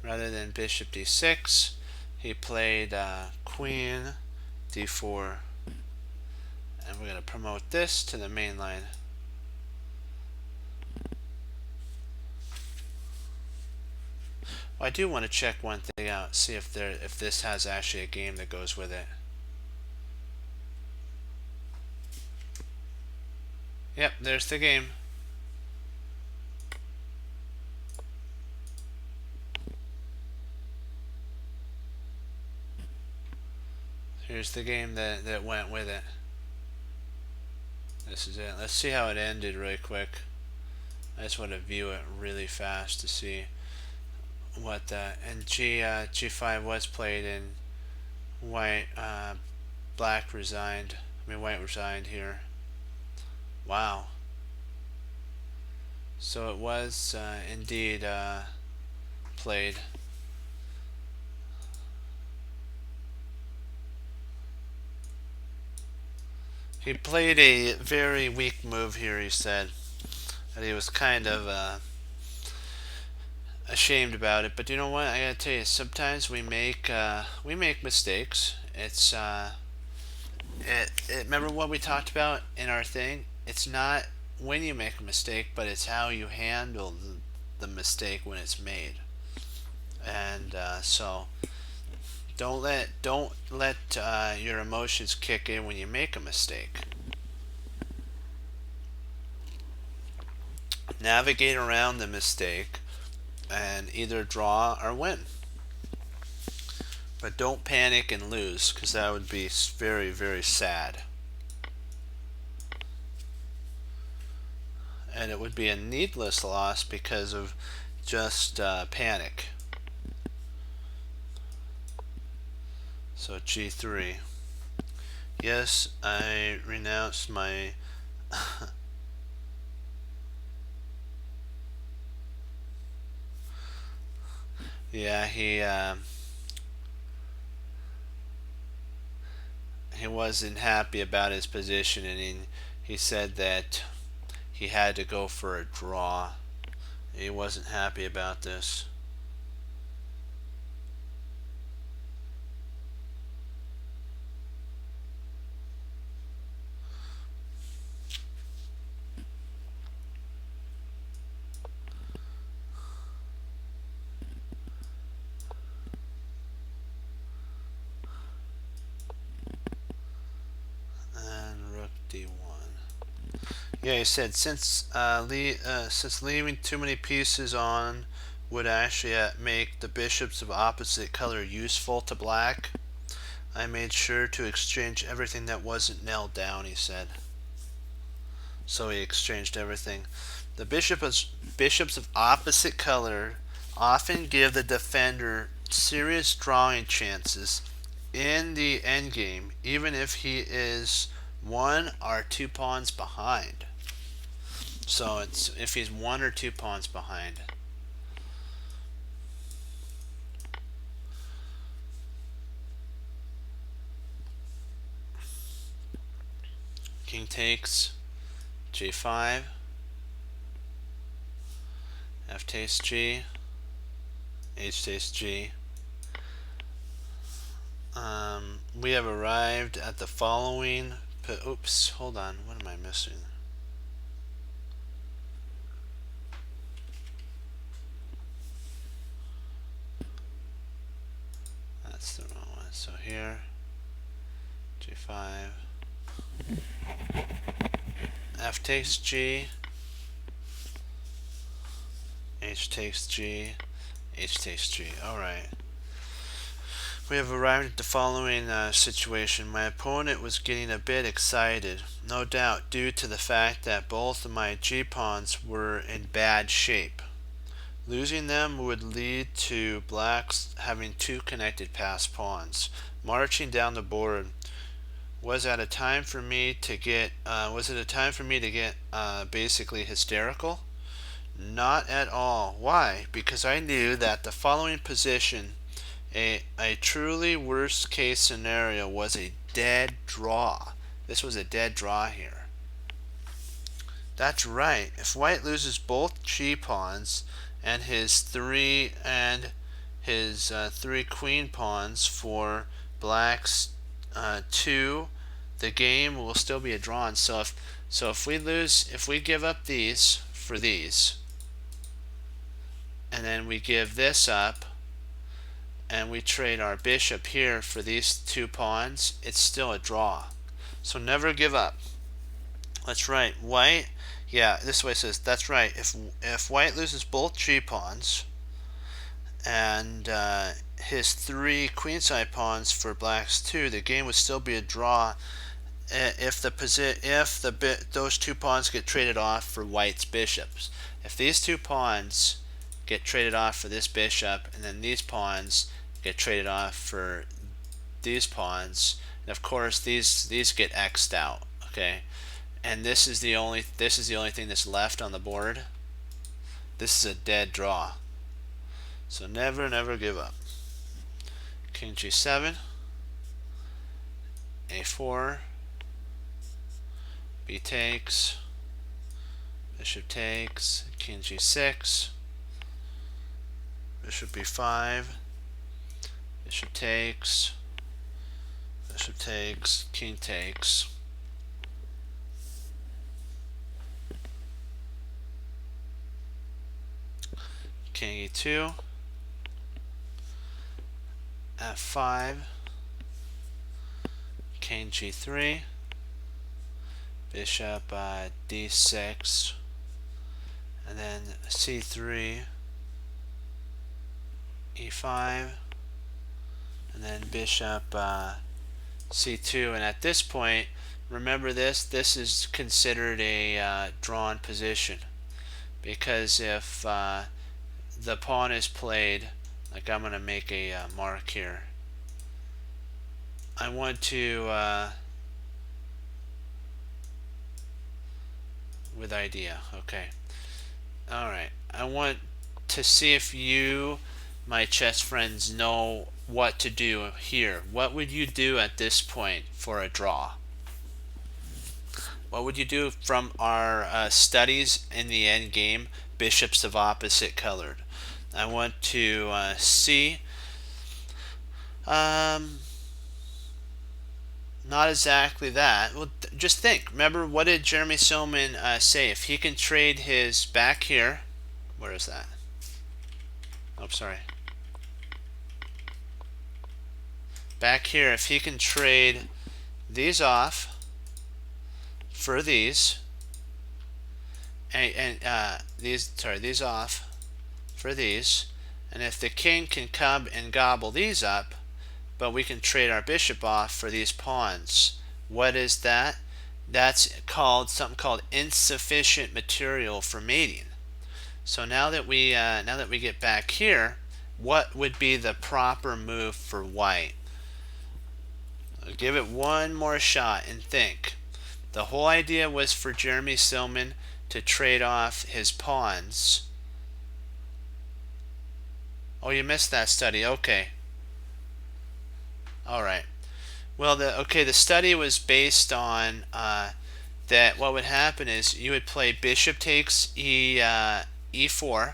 Rather than bishop d6, he played queen d4, and we're going to promote this to the main line. Well, I do want to check one thing out, see if this has actually a game that goes with it. Yep, there's the game. Here's the game that went with it. This is it. Let's see how it ended really quick. I just want to view it really fast to see what and G5 was played in white. Black resigned. I mean, white resigned here. Wow. So it was indeed played. He played a very weak move here, he said. And he was kind of ashamed about it. But you know what? I gotta tell you, sometimes we make mistakes. It's remember what we talked about in our thing? It's not when you make a mistake, but it's how you handle the mistake when it's made. And so don't let your emotions kick in when you make a mistake. Navigate around the mistake and either draw or win. But don't panic and lose, because that would be very, very sad. And it would be a needless loss because of just panic. So G3. Yes, I renounced my yeah, he wasn't happy about his position, and he said that he had to go for a draw. He wasn't happy about this. And rook d1. Yeah, he said since leaving too many pieces on would actually make the bishops of opposite color useful to black, I made sure to exchange everything that wasn't nailed down, he said. So he exchanged everything. The bishops of opposite color often give the defender serious drawing chances in the endgame, even if he is 1 or 2 pawns behind. So it's if he's 1 or 2 pawns behind. King takes, g5, f takes g, h takes g. We have arrived at the following. Oops, hold on. What am I missing? That's the wrong one. So here, g5, f takes g, h takes g, h takes g. Alright. We have arrived at the following situation. My opponent was getting a bit excited, no doubt due to the fact that both of my g-pawns were in bad shape. Losing them would lead to blacks having 2 connected pass pawns. Marching down the board was it a time for me to get basically hysterical? Not at all. Why? Because I knew that the following position, a truly worst case scenario, was a dead draw. This was a dead draw here. That's right. If white loses both g pawns and his 3 queen pawns for black's 2, the game will still be a draw. So if we give up these for these, and then we give this up, and we trade our bishop here for these 2 pawns, it's still a draw. So never give up. That's right. White, yeah, this way it says, that's right. If white loses both g pawns and his 3 queenside pawns for black's 2, the game would still be a draw if those 2 pawns get traded off for white's bishops. If these 2 pawns get traded off for this bishop, and then these pawns get traded off for these pawns, and of course these get x'd out, okay? And this is the only thing that's left on the board. This is a dead draw. So never give up. King g7, a4, b takes, bishop takes, king g6, bishop b5, bishop takes, king takes. King e2, f5, king g3, bishop d6, and then c3, e5, and then bishop c2. And at this point, remember this is considered a drawn position, because if the pawn is played, like I'm going to make a mark here, I want to with idea, okay, alright, I want to see if you, my chess friends, know what to do here. What would you do at this point for a draw? What would you do from our studies in the end game, bishops of opposite colored? I want to see. Not exactly that. Well, just think. Remember, what did Jeremy Silman say? If he can trade his back here, where is that? Oh, sorry. Back here, if he can trade these off for these, and these off for these, and if the king can come and gobble these up, but we can trade our bishop off for these pawns. What is that? That's called something called insufficient material for mating. So now that we get back here, what would be the proper move for white? I'll give it one more shot and think. The whole idea was for Jeremy Silman to trade off his pawns. Oh, you missed that study. Okay. All right. Well, the study was based on that what would happen is you would play bishop takes e4,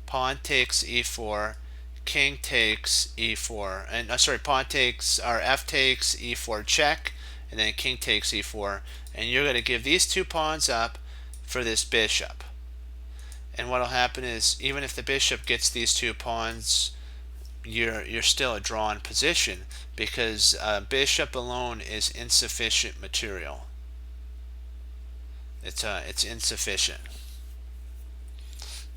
pawn takes e4, king takes e4, and sorry, pawn takes or f takes e4 check, and then king takes e4, and you're going to give these two pawns up for this bishop. And what will happen is even if the bishop gets these two pawns, you're still a drawn position because bishop alone is insufficient material. It's insufficient.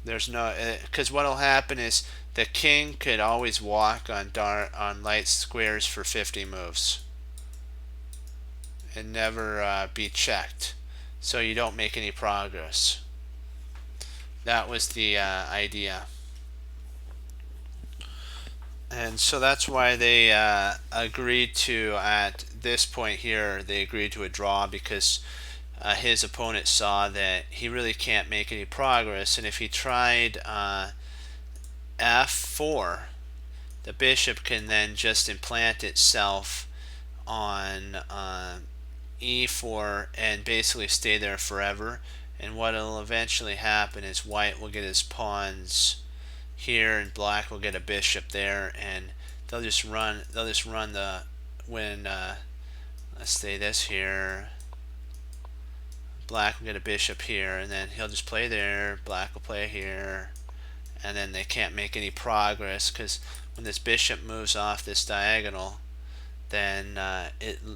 There's no because what'll happen is the king could always walk on light squares for 50 moves and never be checked, so you don't make any progress. That was the idea. And so that's why they agreed to, at this point here, they agreed to a draw because his opponent saw that he really can't make any progress. And if he tried f4, the bishop can then just implant itself on e4 and basically stay there forever. And what will eventually happen is white will get his pawns here and black will get a bishop there, and they'll just run the let's say this here, black will get a bishop here, and then he'll just play there, black will play here, and then they can't make any progress because when this bishop moves off this diagonal, then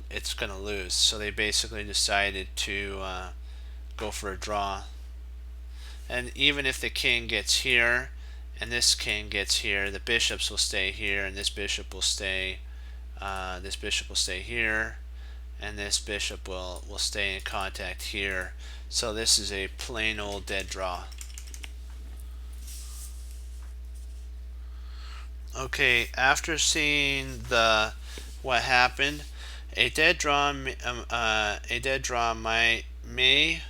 it's going to lose. So they basically decided to go for a draw. And even if the king gets here and this king gets here, the bishops will stay here, and this bishop will stay here, and this bishop will stay in contact here. So this is a plain old dead draw. Okay, after seeing what happened, a dead draw many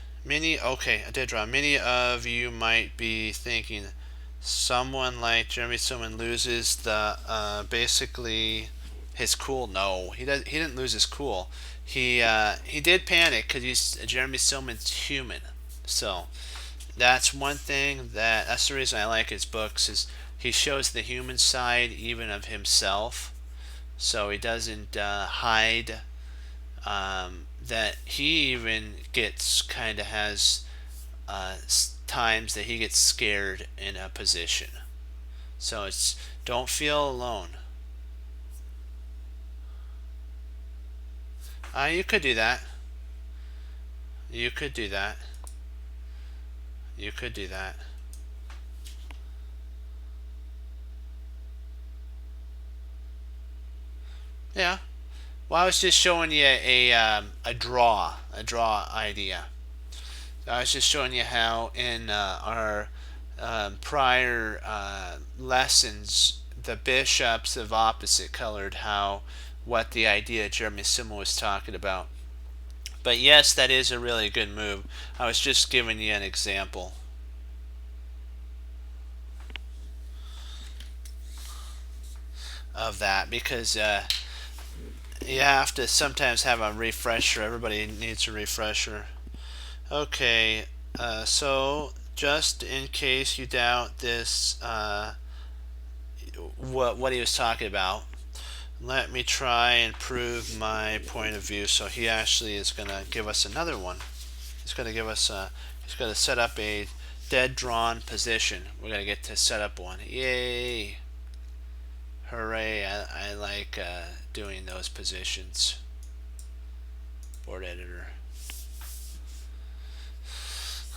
of you might be thinking someone like Jeremy Silman loses the basically his cool. No, he didn't lose his cool. He did panic because Jeremy Silman's human. So that's one thing that's the reason I like his books, is he shows the human side even of himself. So he doesn't hide that he even gets has times that he gets scared in a position. So it's don't feel alone. You could do that. You could do that. You could do that. Yeah. Well, I was just showing you a draw idea. I was just showing you how in our prior lessons, the bishops of opposite colored, what the idea Jeremy Silman was talking about. But yes, that is a really good move. I was just giving you an example. of that, because you have to sometimes have a refresher. Everybody needs a refresher. Okay, so just in case you doubt this, what he was talking about, let me try and prove my point of view. So he actually is going to give us another one. He's going to give us he's going to set up a dead drawn position. We're going to get to set up one. Yay! Hooray! I like doing those positions. Board editor.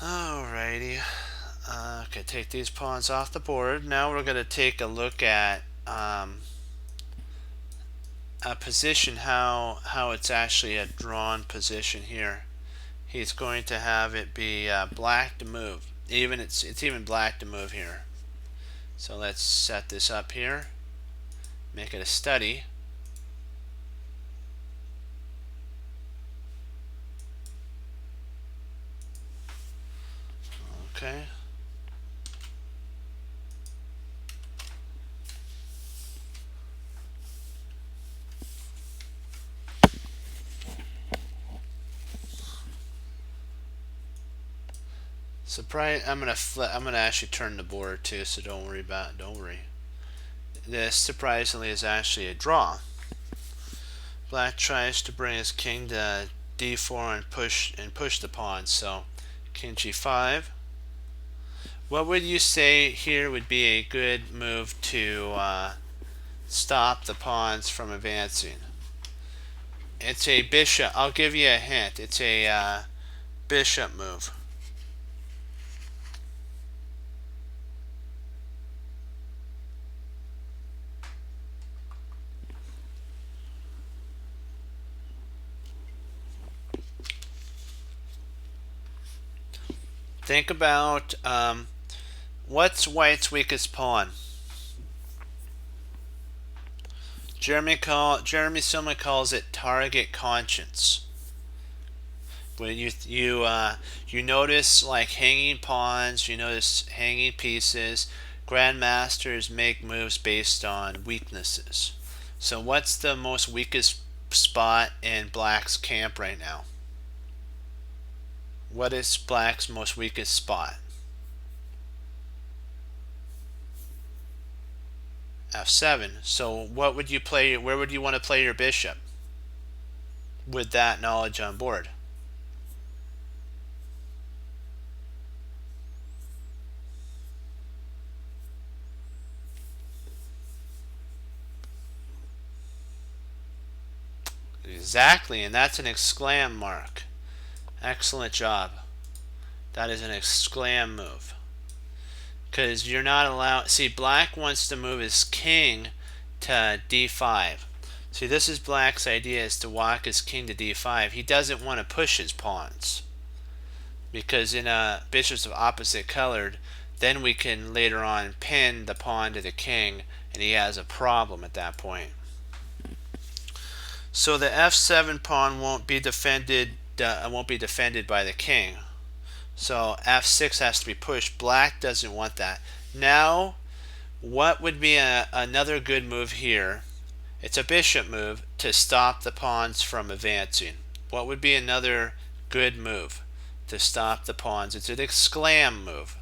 Alrighty. Okay, take these pawns off the board. Now we're going to take a look at a position, how it's actually a drawn position here. He's going to have it be black to move. It's even black to move here. So let's set this up here. Make it a study. Okay. Surprise! I'm gonna actually turn the board too, so don't worry. This surprisingly is actually a draw. Black tries to bring his king to d4 and push the pawn. So king g5. What would you say here would be a good move to stop the pawns from advancing? It's a bishop. I'll give you a hint. It's a bishop move. Think about what's white's weakest pawn. Jeremy Silman calls it target conscience. When you notice like hanging pawns, you notice hanging pieces. Grandmasters make moves based on weaknesses. So what's the most weakest spot in black's camp right now? What is black's most weakest spot? F7. So what would you play? Where would you want to play your bishop with that knowledge on board? Exactly, and that's an exclam mark. Excellent job. That is an exclam move. Because you're not allowed. See, black wants to move his king to d5. See, this is black's idea, is to walk his king to d5. He doesn't want to push his pawns. Because in a bishops of opposite colored, then we can later on pin the pawn to the king, and he has a problem at that point. So the f7 pawn won't be defended by the king. So f6 has to be pushed. Black doesn't want that. Now, what would be another good move here? It's a bishop move to stop the pawns from advancing. What would be another good move to stop the pawns? It's an exclam move,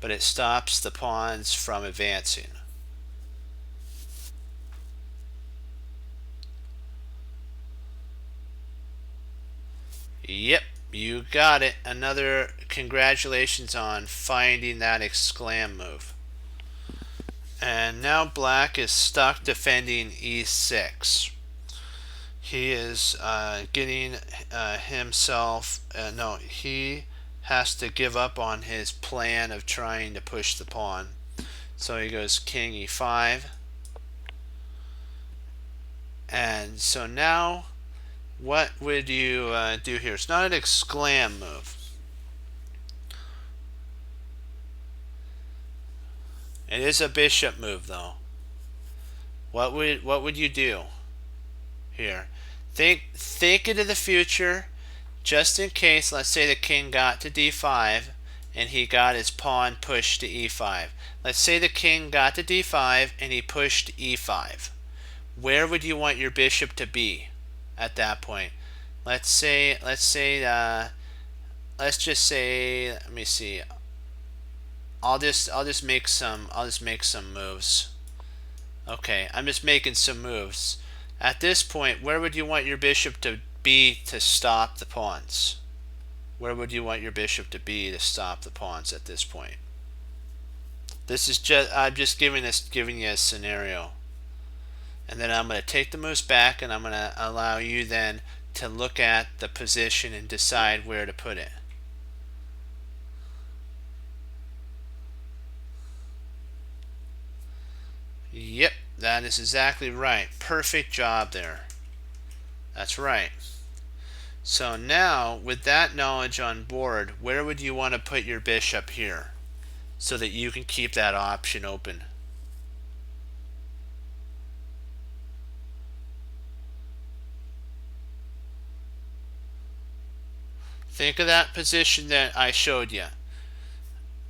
but it stops the pawns from advancing. Yep, you got it. Another congratulations on finding that exclam move. And now black is stuck defending e6. He is getting himself, no, he has to give up on his plan of trying to push the pawn. So he goes king e5. And so now, what would you do here? It's not an exclam move. It is a bishop move, though. What would you do here? Think into the future, just in case. Let's say the king got to d5, and he got his pawn pushed to e5. Let's say the king got to d5 and he pushed e5. where would you want your bishop to be at that point? Let's just say, let me see. I'll just make some moves. Okay, I'm just making some moves. At this point, where would you want your bishop to be to stop the pawns? Where would you want your bishop to be to stop the pawns at this point? This is I'm just giving you a scenario. And then I'm going to take the moves back, and I'm going to allow you then to look at the position and decide where to put it. Yep, that is exactly right. Perfect job there. That's right. So now, with that knowledge on board, where would you want to put your bishop here so that you can keep that option open? Think of that position that I showed you.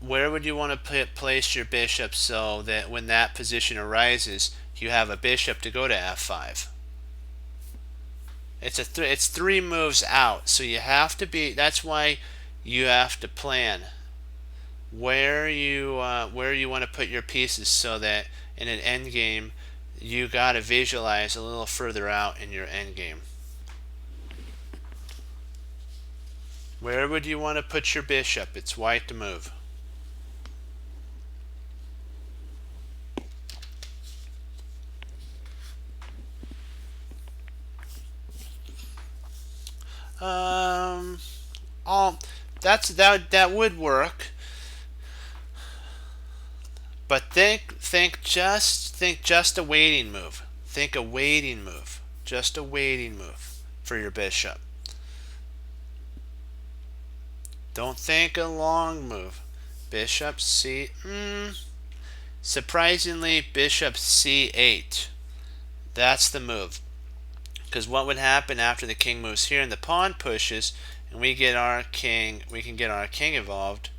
Where would you want to place your bishop so that when that position arises, you have a bishop to go to f5? It's 3 moves out, so you have to be. That's why you have to plan where you want to put your pieces so that in an end game you got to visualize a little further out in your end game. Where would you want to put your bishop? It's white to move. That would work, but think just a waiting move. Think a waiting move, just a waiting move for your bishop. Don't think a long move. Bishop C. Surprisingly, bishop C8. That's the move. Because what would happen after the king moves here and the pawn pushes, and we can get our king involved,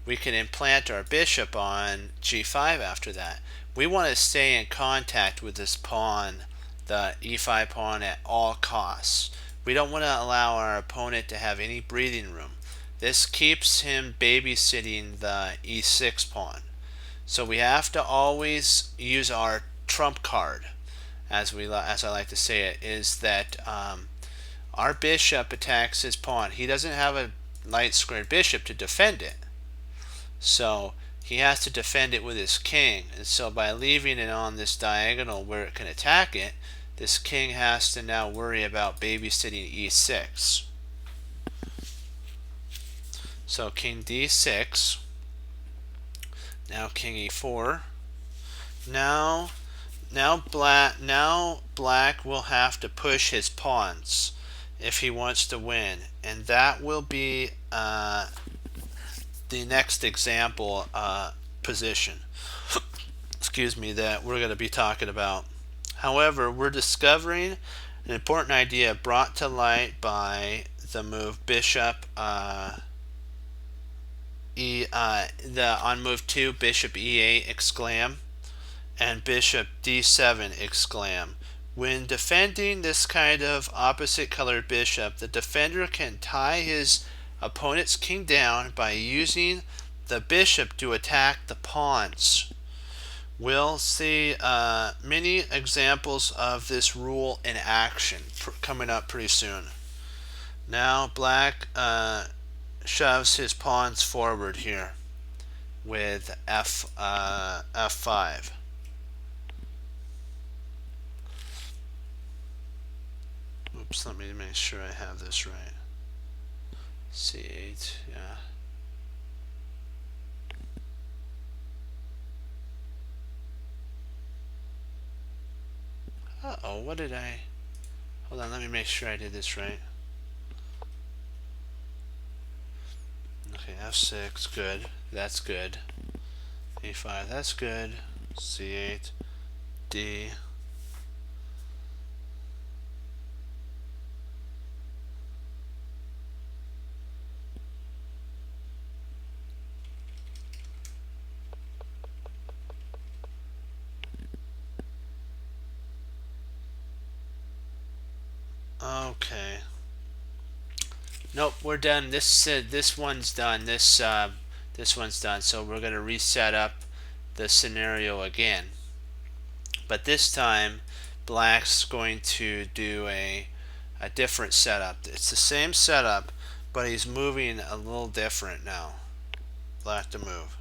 we can implant our bishop on g5 after that. We want to stay in contact with this pawn, the e5 pawn, at all costs. We don't want to allow our opponent to have any breathing room. This keeps him babysitting the e6 pawn. So we have to always use our trump card, as I like to say it, is that our bishop attacks his pawn. He doesn't have a light squared bishop to defend it, so he has to defend it with his king. And so by leaving it on this diagonal where it can attack it, this king has to now worry about babysitting e6. So king d6. Now king e4. Now black will have to push his pawns if he wants to win, and that will be the next example position excuse me, that we're going to be talking about. However, we're discovering an important idea brought to light by the move bishop on move 2, bishop e8 exclam, and bishop d7 exclam. When defending this kind of opposite colored bishop, the defender can tie his opponent's king down by using the bishop to attack the pawns. We'll see many examples of this rule in action coming up pretty soon. Now black shoves his pawns forward here with f5. Oops, let me make sure I have this right. C8, yeah. Uh-oh, what did I... Hold on, let me make sure I did this right. Okay, f6, good. That's good. e5, that's good. c8, d. Okay. Nope, we're done. This one's done. This one's done. So we're gonna reset up the scenario again. But this time, Black's going to do a different setup. It's the same setup, but he's moving a little different now. Black to move.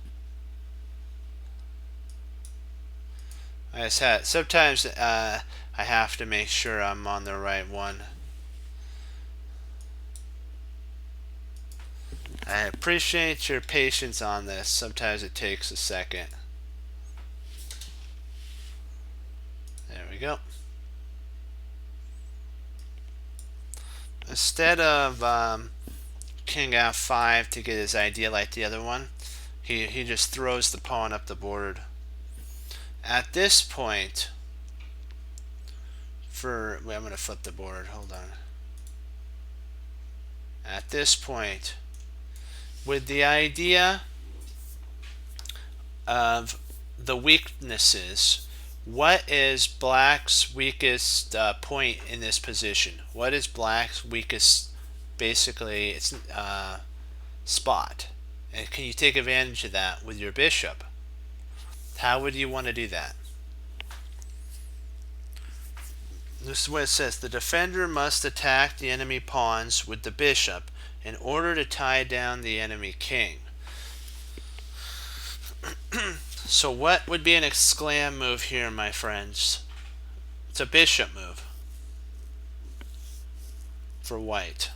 Sometimes I have to make sure I'm on the right one. I appreciate your patience on this. Sometimes it takes a second. There we go. Instead of King F5 to get his idea like the other one, he just throws the pawn up the board. At this point, I'm going to flip the board. Hold on. At this point, with the idea of the weaknesses, what is Black's weakest point in this position? What is Black's weakest, basically, it's spot? And can you take advantage of that with your bishop? How would you want to do that? This is what it says. The defender must attack the enemy pawns with the bishop in order to tie down the enemy king. So what would be an exclam move here, my friends? It's a bishop move for white.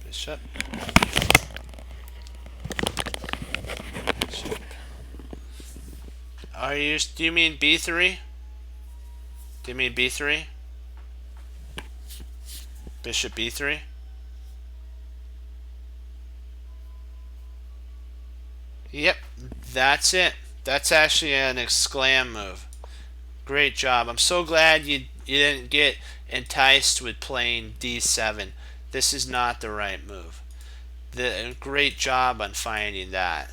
Bishop. Do you mean b3? Do you mean b3? Bishop b3? Yep, that's it. That's actually an exclam move. Great job. I'm so glad you didn't get enticed with playing d7. This is not the right move. Great job on finding that.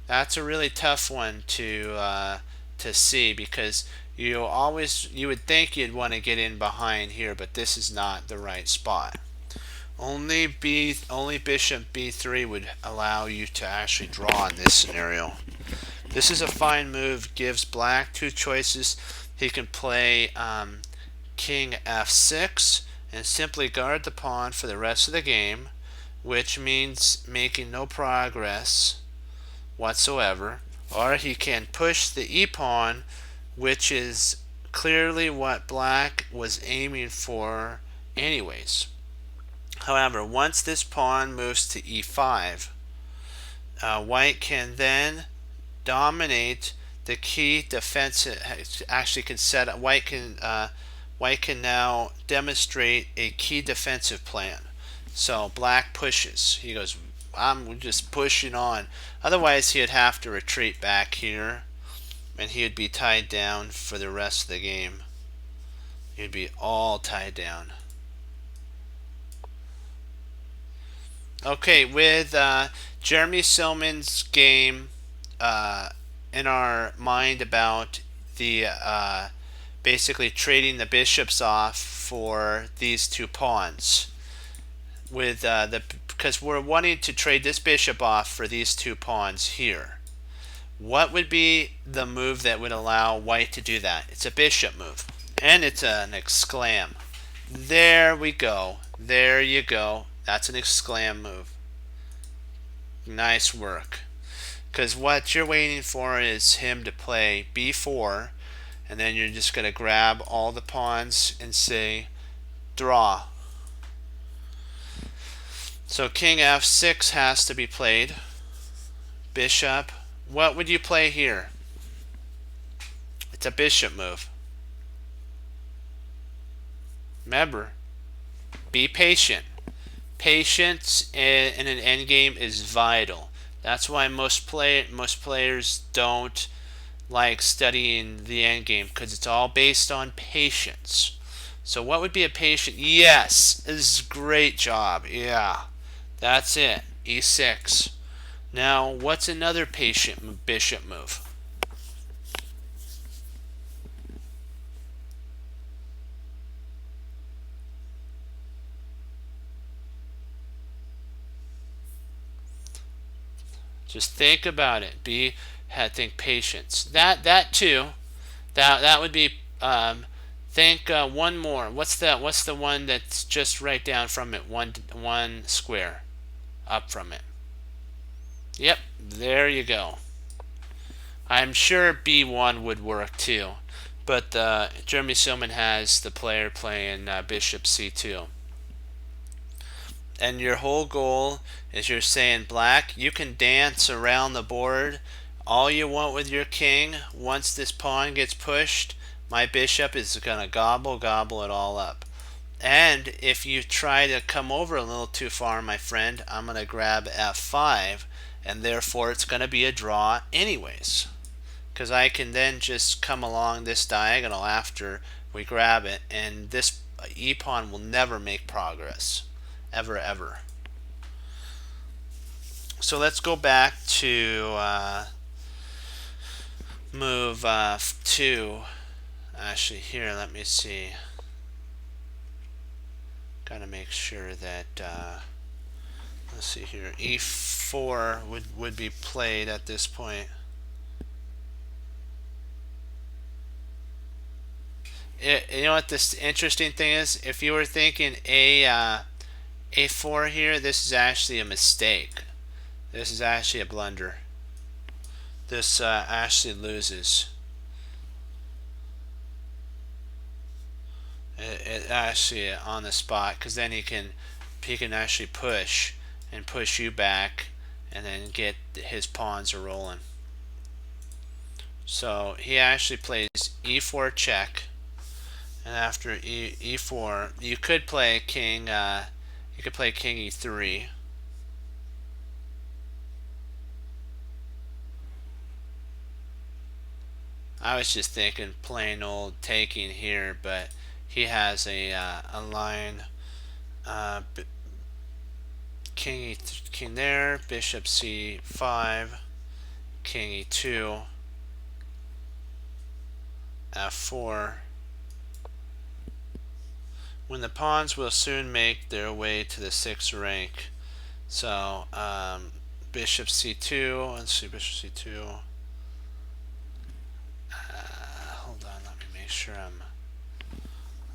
That's a really tough one to see, because you would think you'd want to get in behind here, but this is not the right spot. Only bishop b3 would allow you to actually draw in this scenario. This is a fine move. Gives Black two choices. He can play king f6 and simply guard the pawn for the rest of the game, which means making no progress whatsoever. Or he can push the e-pawn, which is clearly what Black was aiming for anyways. However, once this pawn moves to e5, white can then dominate the key defensive. Actually, can set up. White can now demonstrate a key defensive plan. So Black pushes. He goes, I'm just pushing on. Otherwise, he'd have to retreat back here, and he would be tied down for the rest of the game. He'd be all tied down. Okay, with Jeremy Silman's game in our mind about the basically trading the bishops off for these two pawns, with because we're wanting to trade this bishop off for these two pawns here. What would be the move that would allow white to do that? It's a bishop move, and it's an exclam. There we go. There you go. That's an exclam move. Nice work. Because what you're waiting for is him to play b4, and then you're just going to grab all the pawns and say draw. So king f6 has to be played. Bishop. What would you play here? It's a bishop move. Remember, be patient. Patience in an endgame is vital. That's why most players don't like studying the endgame, because it's all based on patience. So what would be a patient? Yes, this is a great job. Yeah, that's it. e6. Now, what's another patient bishop move? Just think about it. Think patience. That too. That would be. Think one more. What's the one that's just right down from it? One square up from it. Yep, there you go. I'm sure B1 would work too, but Jeremy Silman has the player playing bishop C2. And your whole goal is you're saying, black, you can dance around the board all you want with your king. Once this pawn gets pushed, my bishop is going to gobble it all up. And if you try to come over a little too far, my friend, I'm going to grab F5, and therefore it's going to be a draw anyways. Because I can then just come along this diagonal after we grab it, and this e-pawn will never make progress. Ever. So let's go back to move 2. Actually, here, let me see. Gotta make sure that let's see here. E4 would be played at this point. You know what this interesting thing is? If you were thinking A4 here, this is actually a mistake. This is actually a blunder. This actually loses. It actually on the spot, because then he can actually push you back, and then get his pawns are rolling. So he actually plays E4 check, and after E4 you could play king. You could play king E3. I was just thinking plain old taking here, but he has a line. King there, bishop C5, king E2, F4. When the pawns will soon make their way to the 6th rank. So bishop C2. Let's see, bishop C2. Hold on, let me make sure I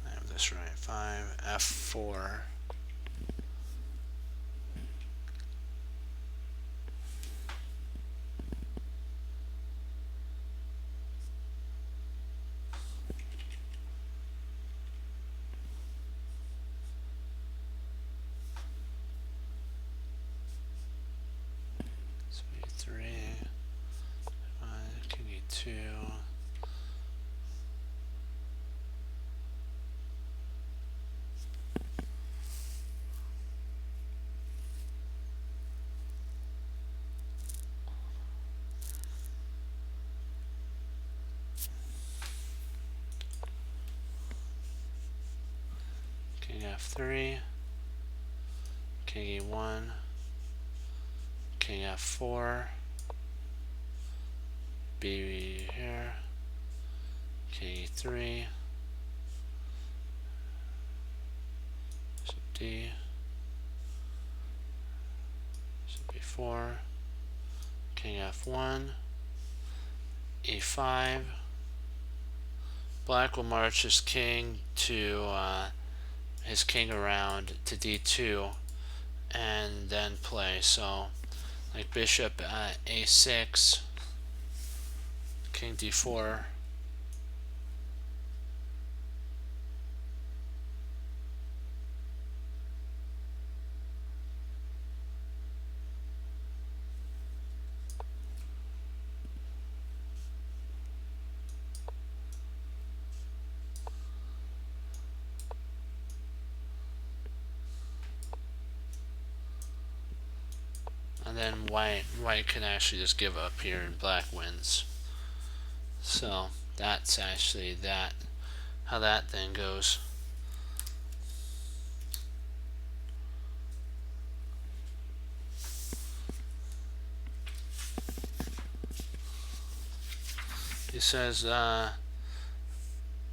have this right. 5, F4. King F3, king E1, king F4, B here, king E3, bishop D, bishop B4, king F1, E5. Black will march his king to around to D2 and then play. So like bishop A6, king D4, and then white can actually just give up here and black wins. So that's actually how that thing goes. He says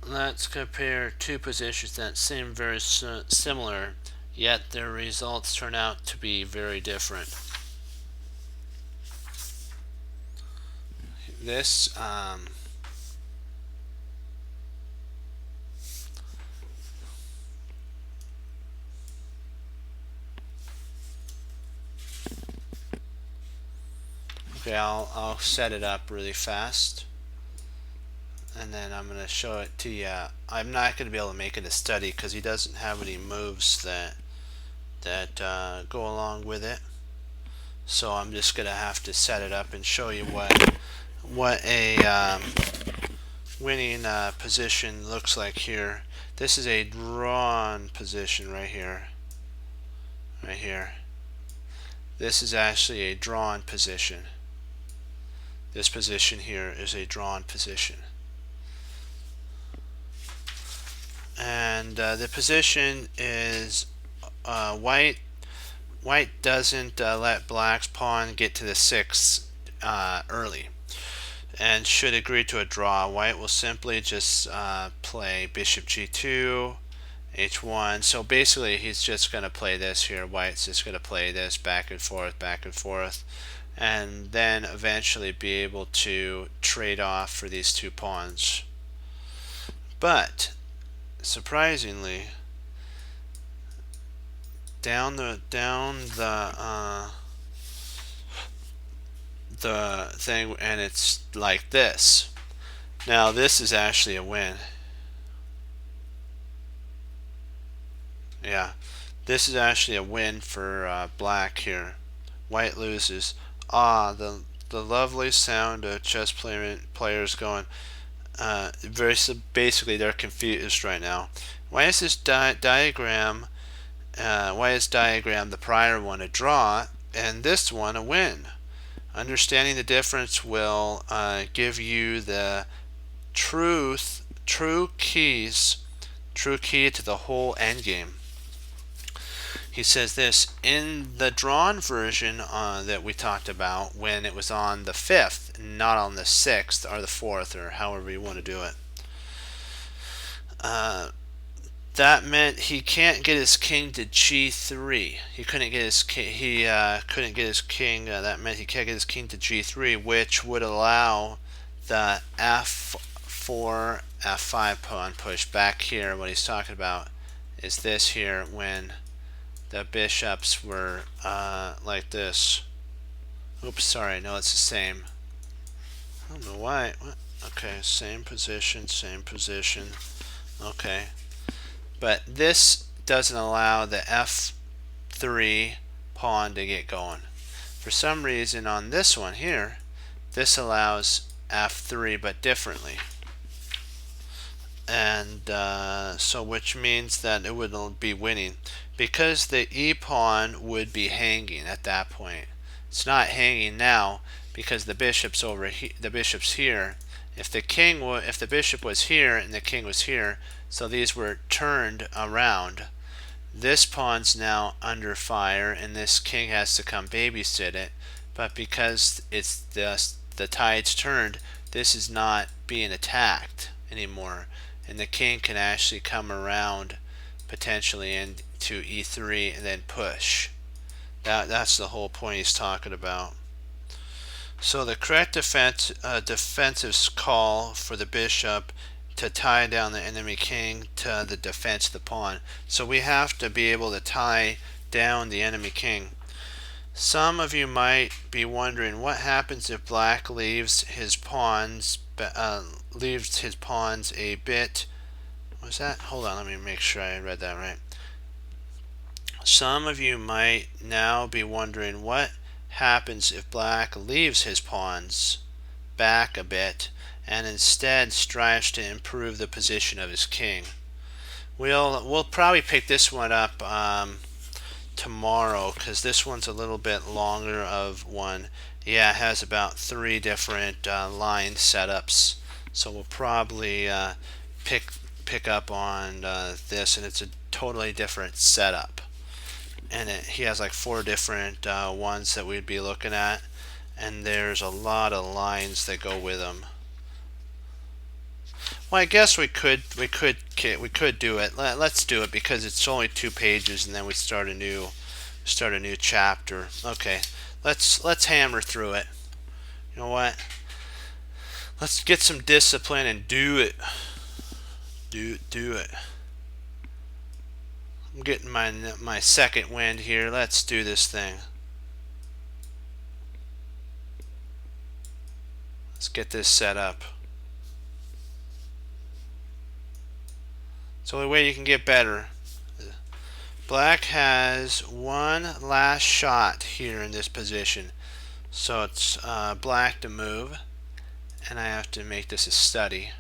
let's compare two positions that seem very similar, yet their results turn out to be very different. this okay, I'll set it up really fast, and then I'm going to show it to you. I'm not going to be able to make it a study because he doesn't have any moves that go along with it. So I'm just going to have to set it up and show you what a winning position looks like here. This is a drawn position right here. Right here. This is actually a drawn position. This position here is a drawn position. And the position is white doesn't let black's pawn get to the 6 early, and should agree to a draw. White will simply just play bishop g2, h1. So basically he's just going to play this here. White's just going to play this back and forth, and then eventually be able to trade off for these 2 pawns. But surprisingly, down the thing, and it's like this. Now this is actually a win. Yeah, this is actually a win for black here. White loses. The lovely sound of chess players going. Basically they're confused right now. Why is this diagram? Why is diagram the prior one a draw and this one a win? Understanding the difference will give you the true key to the whole endgame. He says this in the drawn version that we talked about when it was on the 5th, not on the 6th or the 4th, or however you want to do it. That meant he can't get his king to g3. He couldn't get his king. Couldn't get his king. That meant he can't get his king to g3, which would allow the f4, f5 pawn push. Back here, what he's talking about is this here when the bishops were like this. Oops, sorry. No, it's the same. I don't know why. What? Okay, same position. Okay. But this doesn't allow the f3 pawn to get going. For some reason on this one here, this allows f3 but differently. And so which means that it would be winning because the e pawn would be hanging at that point. It's not hanging now because the bishop's over here. The bishop's here. If the bishop was here and the king was here, so these were turned around, this pawn's now under fire and this king has to come babysit it. But because it's the tide's turned, this is not being attacked anymore, and the king can actually come around potentially into e3 and then push. That's the whole point he's talking about. So the correct defensive call for the bishop to tie down the enemy king to the defense of the pawn. So we have to be able to tie down the enemy king. Some of you might be wondering what happens if black leaves his pawns a bit. Was that? Hold on, let me make sure I read that right. Some of you might now be wondering what happens if black leaves his pawns back a bit and instead strives to improve the position of his king. We'll probably pick this one up tomorrow because this one's a little bit longer of one. Yeah, it has about 3 different line setups, so we'll probably pick up on this, and it's a totally different setup. And he has like 4 different ones that we'd be looking at, and there's a lot of lines that go with them. Well, I guess we could do it. Let's do it because it's only 2 pages, and then we start a new chapter. Okay, let's hammer through it. You know what? Let's get some discipline and do it. Do it. I'm getting my second wind here. Let's do this thing. Let's get this set up. It's the only way you can get better. Black has one last shot here in this position. So it's black to move. And I have to make this a study.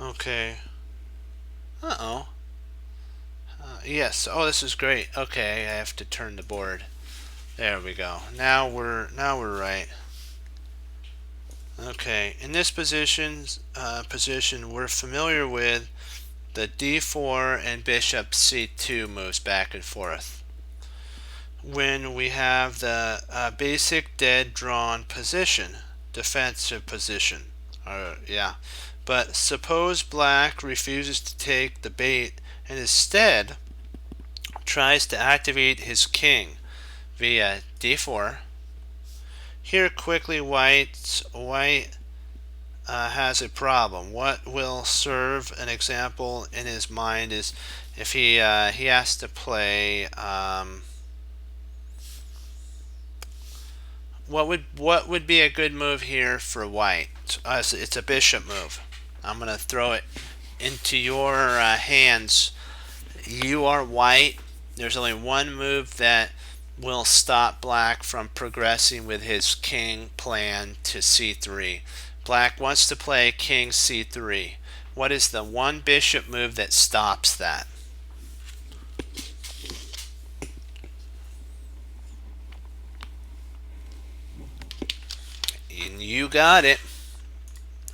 Okay. Uh-oh. Yes. Oh, this is great. Okay, I have to turn the board. There we go. Now we're right. Okay. In this position, we're familiar with the d4 and bishop c2 moves back and forth. When we have the basic dead drawn position, defensive position. Yeah. But suppose black refuses to take the bait and instead tries to activate his king via d4. Here quickly white has a problem. What will serve an example in his mind is if he has to play what would be a good move here for white? It's a bishop move. I'm going to throw it into your hands. You are white. There's only one move that will stop black from progressing with his king plan to c3. Black wants to play king c3. What is the one bishop move that stops that? And you got it.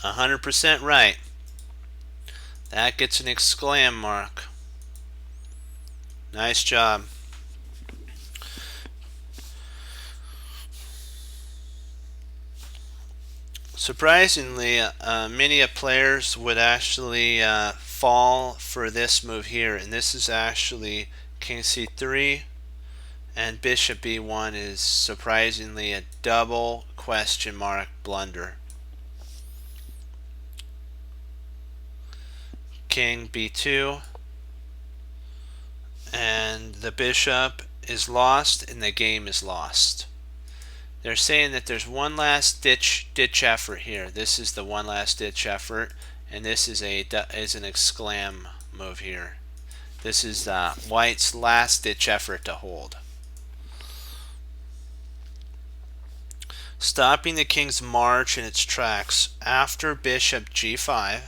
100% right. That gets an exclam mark. Nice job. Surprisingly, many players would actually fall for this move here, and this is actually king c3 and bishop b1 is surprisingly a double question mark blunder. King b2 and the bishop is lost and the game is lost. They're saying that there's one last ditch effort here. This is the one last ditch effort, and this is an exclam move here. This is white's last ditch effort to hold. Stopping the king's march in its tracks after bishop g5,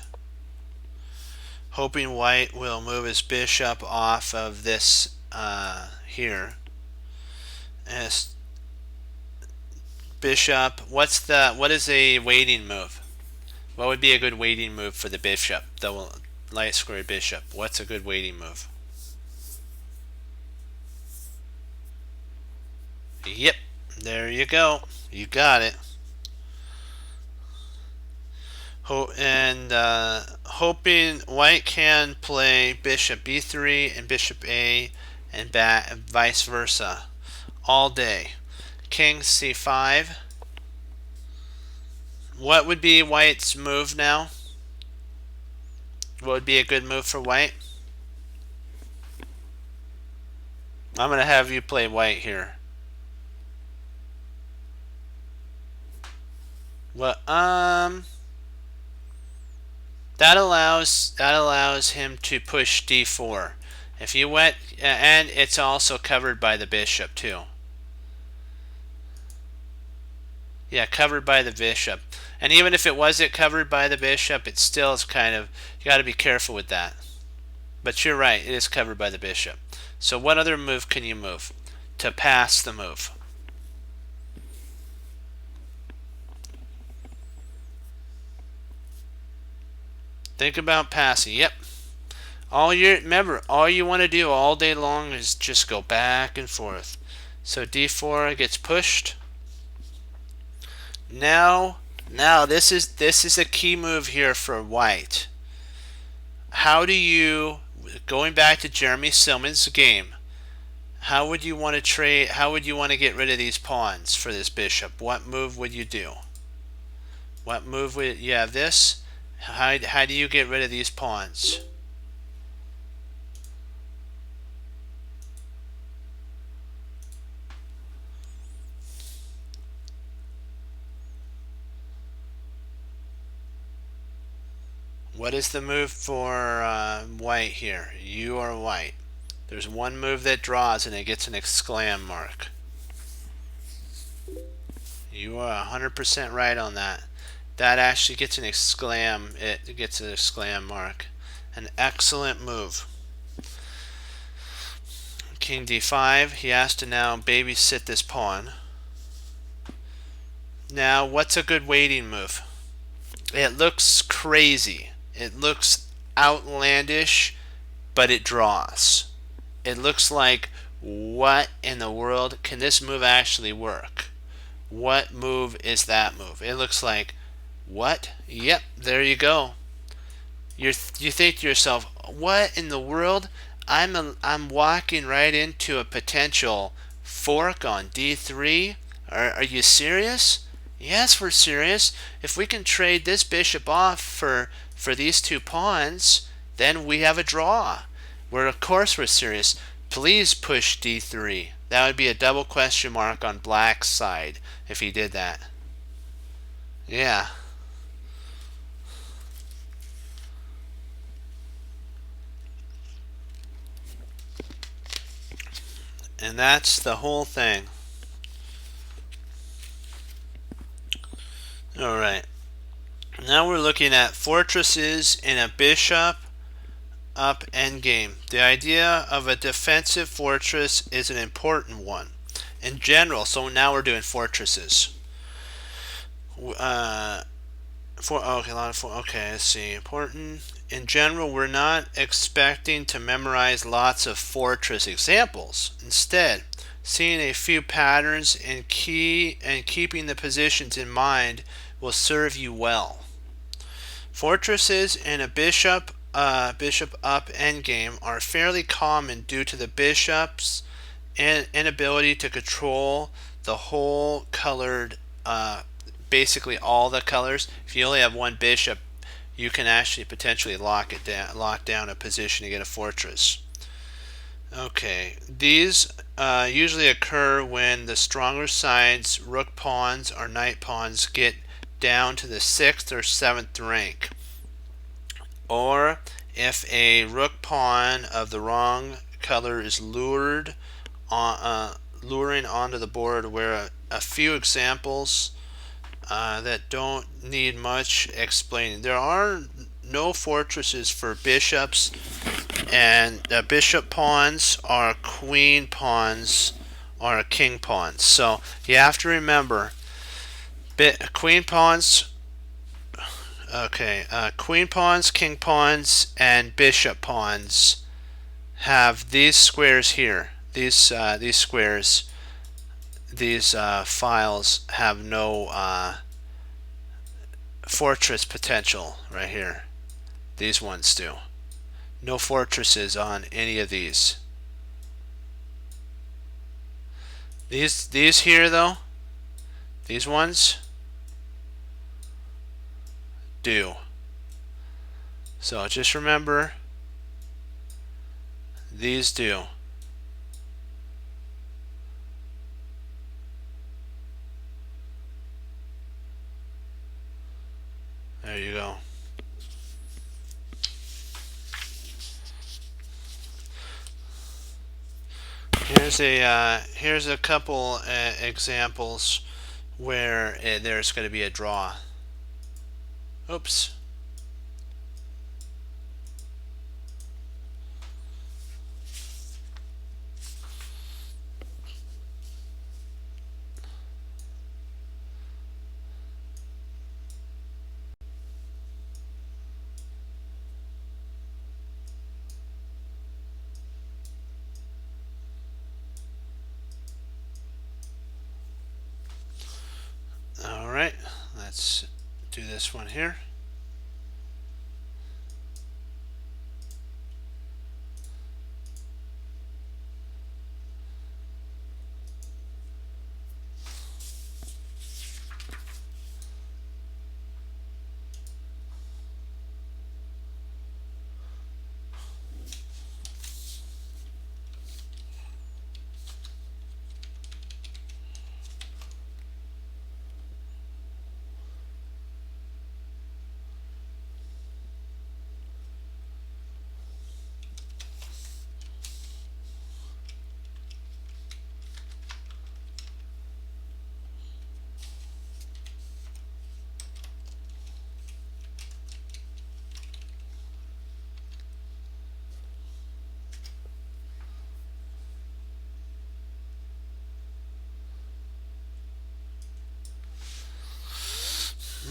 hoping white will move his bishop off of this here. As bishop, what is a waiting move? What would be a good waiting move for the bishop, the light square bishop? What's a good waiting move? Yep, there you go. You got it. Hoping white can play bishop b3 and bishop a and vice versa all day. King c5. What would be white's move now? What would be a good move for white? I'm going to have you play white here. Well, that allows him to push d4. If you went, and it's also covered by the bishop too. Yeah, covered by the bishop. And even if it wasn't covered by the bishop, it still is kind of, you got to be careful with that. But you're right, it is covered by the bishop. So what other move can you move to pass the move? Think about passing. Yep. Remember, all you want to do all day long is just go back and forth. So d4 gets pushed. Now this is a key move here for white. How do you, going back to Jeremy Silman's game, how would you want to trade, how would you want to get rid of these pawns for this bishop? What move would you do? What move would you have this? How do you get rid of these pawns? What is the move for white here? You are white. There's one move that draws and it gets an exclam mark. You are 100% right on that. That actually gets an exclam. It gets an exclam mark. An excellent move. King d5. He has to now babysit this pawn. Now, what's a good waiting move? It looks crazy. It looks outlandish, but it draws. It looks like, what in the world? Can this move actually work? What move is that move? It looks like, what? Yep, there you go. You think to yourself, what in the world? I'm walking right into a potential fork on d3. Are you serious? Yes, we're serious. If we can trade this bishop off for these two pawns, then we have a draw. Of course we're serious. Please push d3. That would be a double question mark on black's side if he did that. Yeah. And that's the whole thing. Alright. Now we're looking at fortresses in a bishop up endgame. The idea of a defensive fortress is an important one in general. So now we're doing fortresses. Okay, let's see. Important in general. We're not expecting to memorize lots of fortress examples. Instead, seeing a few patterns and keeping the positions in mind will serve you well. Fortresses in a bishop up endgame are fairly common due to the bishop's inability to control the whole colored, basically all the colors. If you only have one bishop, you can actually potentially lock down a position to get a fortress. Okay, these usually occur when the stronger side's rook pawns or knight pawns get down to the 6th or 7th rank, or if a rook pawn of the wrong color is luring onto the board. Where a few examples that don't need much explaining. There are no fortresses for bishops, and bishop pawns are queen pawns or king pawns. So you have to remember, queen pawns, queen pawns, king pawns, and bishop pawns have these squares here. These squares, these files have no fortress potential right here. These ones do. No fortresses on any of these. These here though, these ones do. So just remember, these do. There you go. Here's a couple examples where there's going to be a draw. Oops. let's do this one here.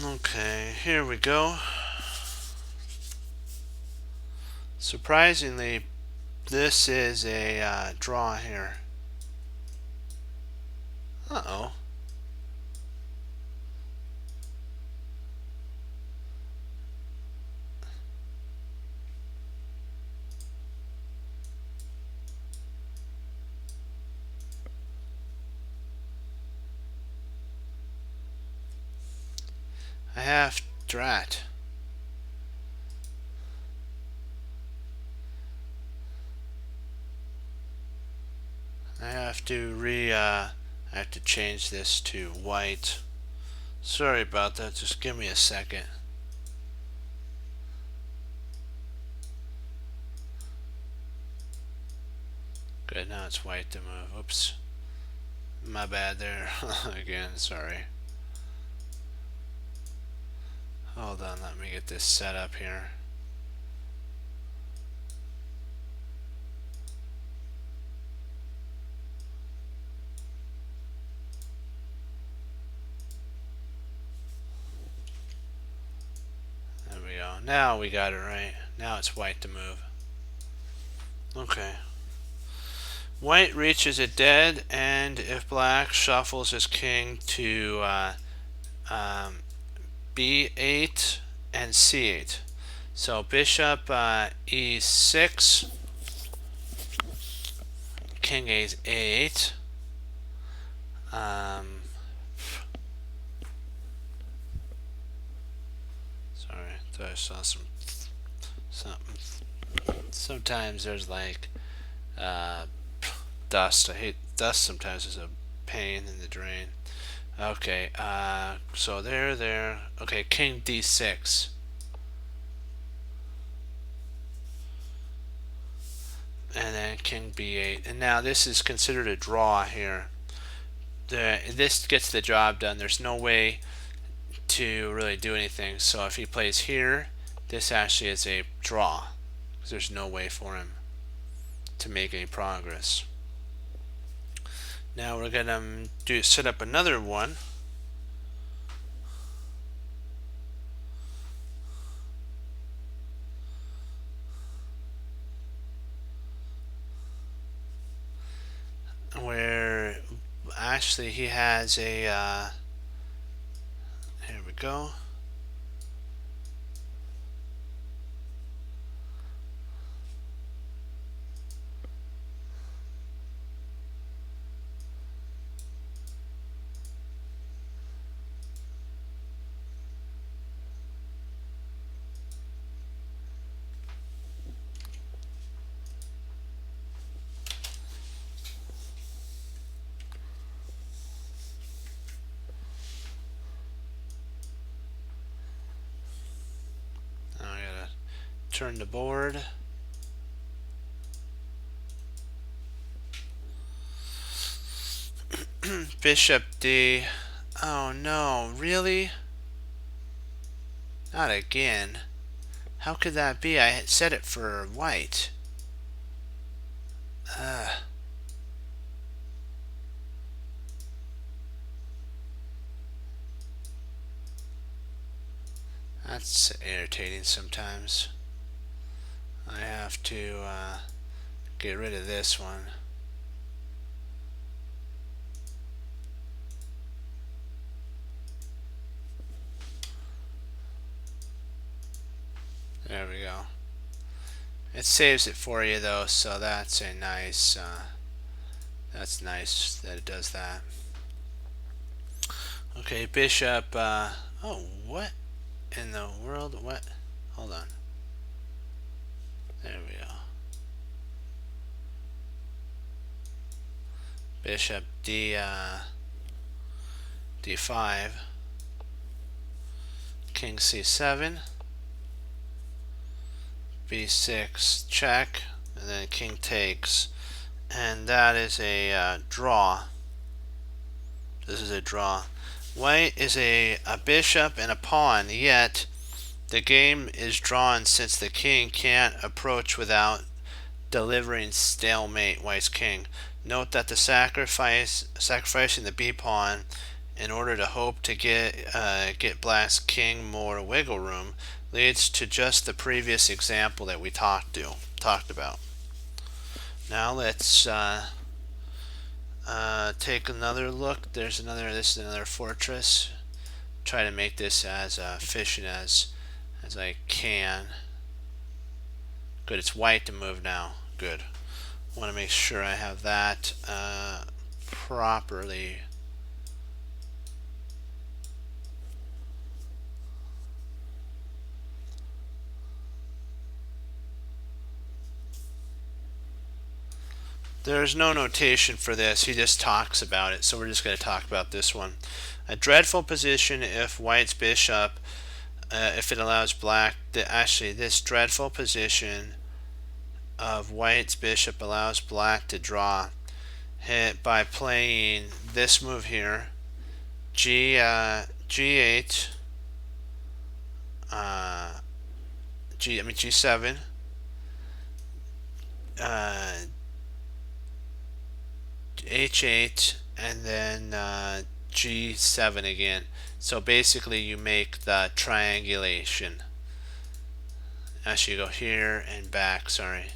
Okay, here we go. Surprisingly, this is a draw here. Uh-oh. I have drat. I have to I have to change this to white. Sorry about that, just give me a second. Good, now it's white to move. Oops. My bad there. Again, sorry. Hold on, let me get this set up here. There we go. Now we got it right. Now it's white to move. Okay. White reaches a dead, and if black shuffles his king to b8 and c8. So bishop e6, king a8. Sorry, thought I saw something. Sometimes there's like dust. I hate dust. Sometimes is a pain in the drain. Okay, so there. Okay, king d6. And then king b8. And now this is considered a draw here. This gets the job done. There's no way to really do anything. So if he plays here, this actually is a draw, because there's no way for him to make any progress. Now we're gonna set up another one. Where actually he has a here we go. Now I gotta turn the board. Bishop D. Oh no, really? Not again. How could that be? I had set it for white. That's irritating sometimes. I have to get rid of this one. It saves it for you though, so that's a nice. That's nice that it does that. Okay, bishop. Oh, what in the world? What? Hold on. There we go. Bishop d5. King c7. b6 check, and then king takes, and that is a draw. This is a draw. White is a bishop and a pawn, yet the game is drawn since the king can't approach without delivering stalemate White's king. Note that the sacrificing the b pawn in order to hope to get Black's king more wiggle room leads to just the previous example that we talked about. Now let's take another look. This is another fortress. Try to make this as efficient as I can. Good, it's white to move now. Good. I want to make sure I have that properly. There's no notation for this. He just talks about it, so we're just going to talk about this one. A dreadful position if White's bishop, if it allows Black, actually this dreadful position of White's bishop allows Black to draw by playing this move here, G8, G7, H8, and then G7 again. So basically you make the triangulation. Actually, you go here and back, sorry.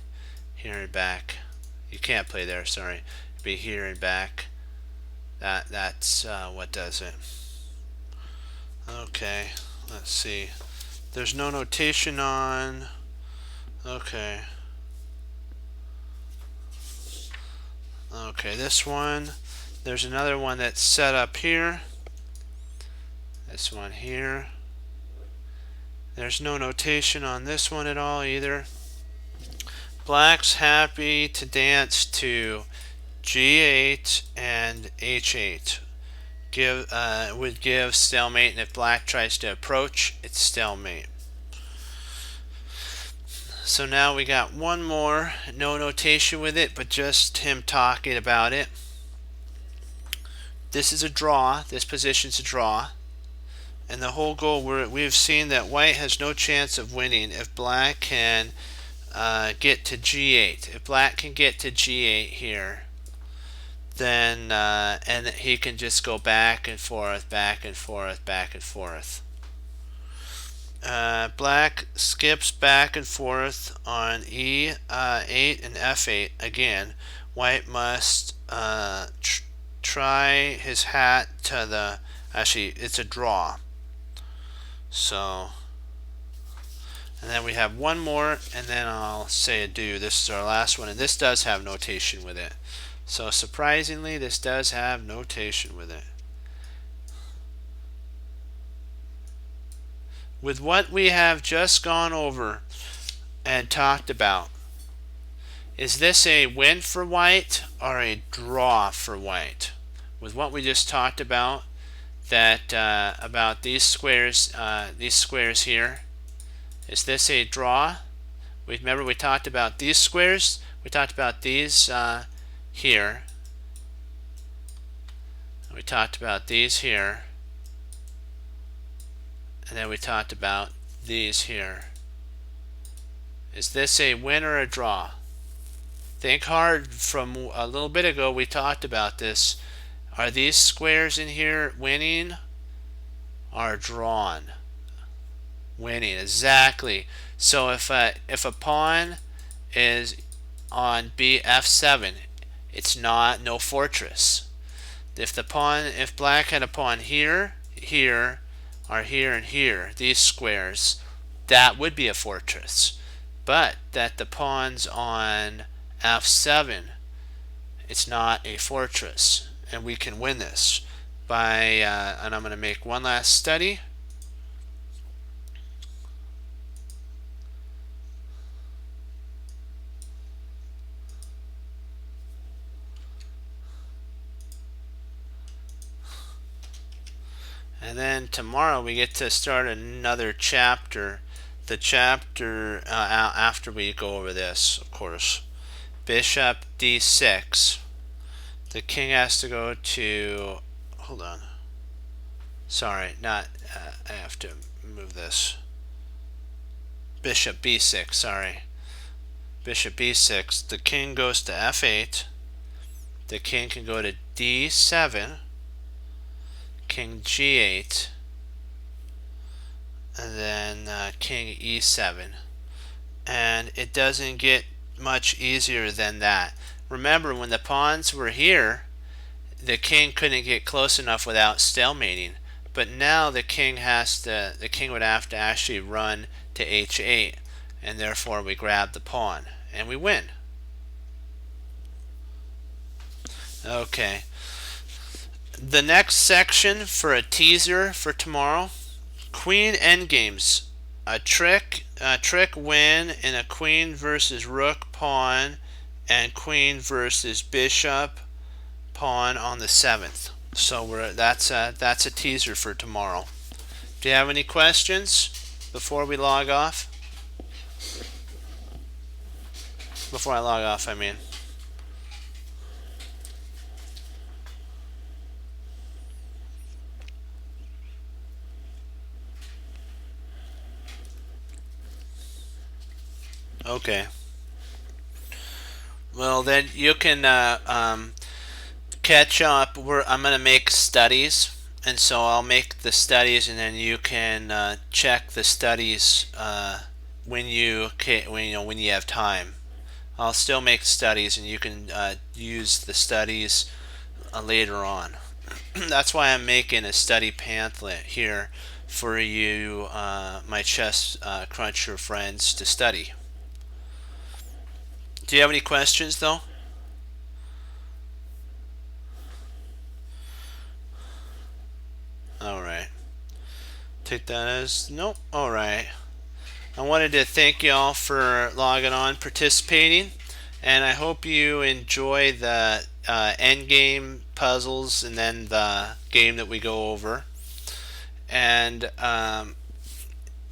Here and back. You can't play there, sorry. Be here and back. That's what does it. Okay, let's see. There's no notation on. Okay. Okay, this one. There's another one that's set up here. This one here. There's no notation on this one at all either. Black's happy to dance to G8 and H8. Would give stalemate, and if Black tries to approach, it's stalemate. So now we got one more, no notation with it, but just him talking about it. This is a draw. This position's a draw. And the whole goal, we've seen that White has no chance of winning if Black can get to G8. If Black can get to G8 here, then and he can just go back and forth, back and forth, back and forth. Black skips back and forth on E8 and F8 again. White must try his hat to the, actually it's a draw. So, and then we have one more, and then I'll say adieu. This is our last one, and this does have notation with it. So surprisingly, this does have notation with it. With what we have just gone over and talked about, is this a win for White or a draw for White? With what we just talked about, that about these squares here, is this a draw? Remember we talked about these squares. We talked about these here. We talked about these here. And then we talked about these here. Is this a win or a draw? Think hard. From a little bit ago we talked about this. Are these squares in here winning or drawn? Winning, exactly. So if a pawn is on F7, it's no fortress. If Black had a pawn here, here, or here and here, these squares, that would be a fortress. but that the pawns on f7, it's not a fortress, and we can win this by, and I'm going to make one last study. And then tomorrow we get to start another chapter. The chapter after we go over this, of course. Bishop d6. The king has to go to, hold on. Sorry, not, I have to move this. Bishop b6, sorry. Bishop b6. The king goes to f8. The king can go to d7. King g8. And then king e7. And it doesn't get much easier than that. Remember, when the pawns were here, the king couldn't get close enough without stalemating. But now the king would have to actually run to h8, and therefore we grab the pawn and we win. Okay. The next section for a teaser for tomorrow: queen endgames. A trick win in a queen versus rook pawn and queen versus bishop pawn on the 7th. So that's a teaser for tomorrow. Do you have any questions before we log off? Before I log off, I mean. Okay. Well, then you can catch up. I'm going to make studies, and so I'll make the studies, and then you can check the studies when you have time. I'll still make studies, and you can use the studies later on. That's why I'm making a study pamphlet here for you, my chess cruncher friends, to study. Do you have any questions, though? Alright. Take that as nope. Alright. I wanted to thank you all for logging on, participating, and I hope you enjoy the endgame puzzles and then the game that we go over. And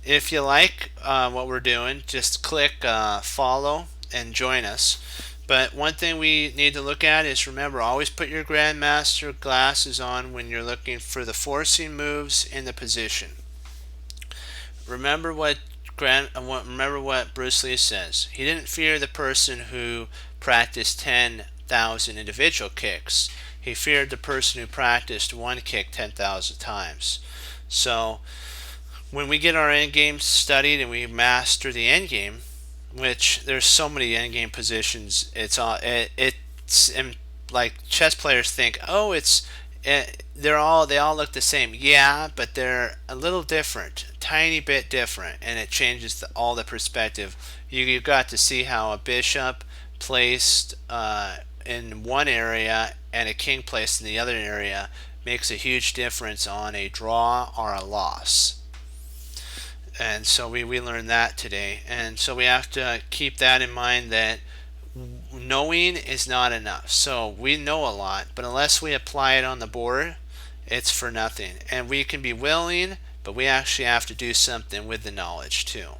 if you like what we're doing, just click follow and join us. But one thing we need to look at is, remember, always put your Grandmaster glasses on when you're looking for the forcing moves in the position. Remember what Bruce Lee says. He didn't fear the person who practiced 10,000 individual kicks. He feared the person who practiced one kick 10,000 times. So when we get our endgame studied and we master the endgame, which there's so many endgame positions, and like chess players think, oh, they all look the same. Yeah, but they're a little different, a tiny bit different, and it changes all the perspective. You've got to see how a bishop placed in one area and a king placed in the other area makes a huge difference on a draw or a loss. And so we learned that today. And so we have to keep that in mind, that knowing is not enough. So we know a lot, but unless we apply it on the board, it's for nothing. And we can be willing, but we actually have to do something with the knowledge too.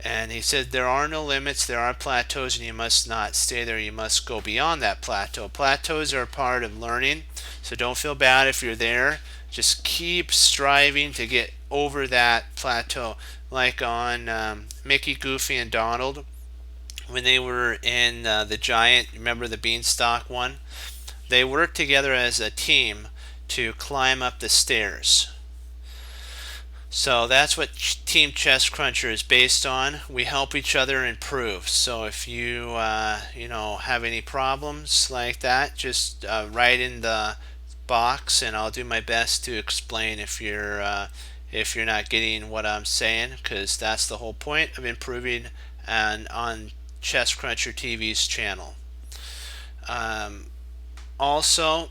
And he said there are no limits, there are plateaus, and you must not stay there. You must go beyond that plateau. Plateaus are a part of learning, so don't feel bad if you're there. Just keep striving to get over that plateau. Like on Mickey, Goofy, and Donald, when they were in the Giant, remember the Beanstalk one? They worked together as a team to climb up the stairs. So that's what Team Chess Cruncher is based on. We help each other improve. So if you have any problems like that, just write in the box, and I'll do my best to explain if you're not getting what I'm saying, because that's the whole point of improving and on Chess Cruncher TV's channel. Also,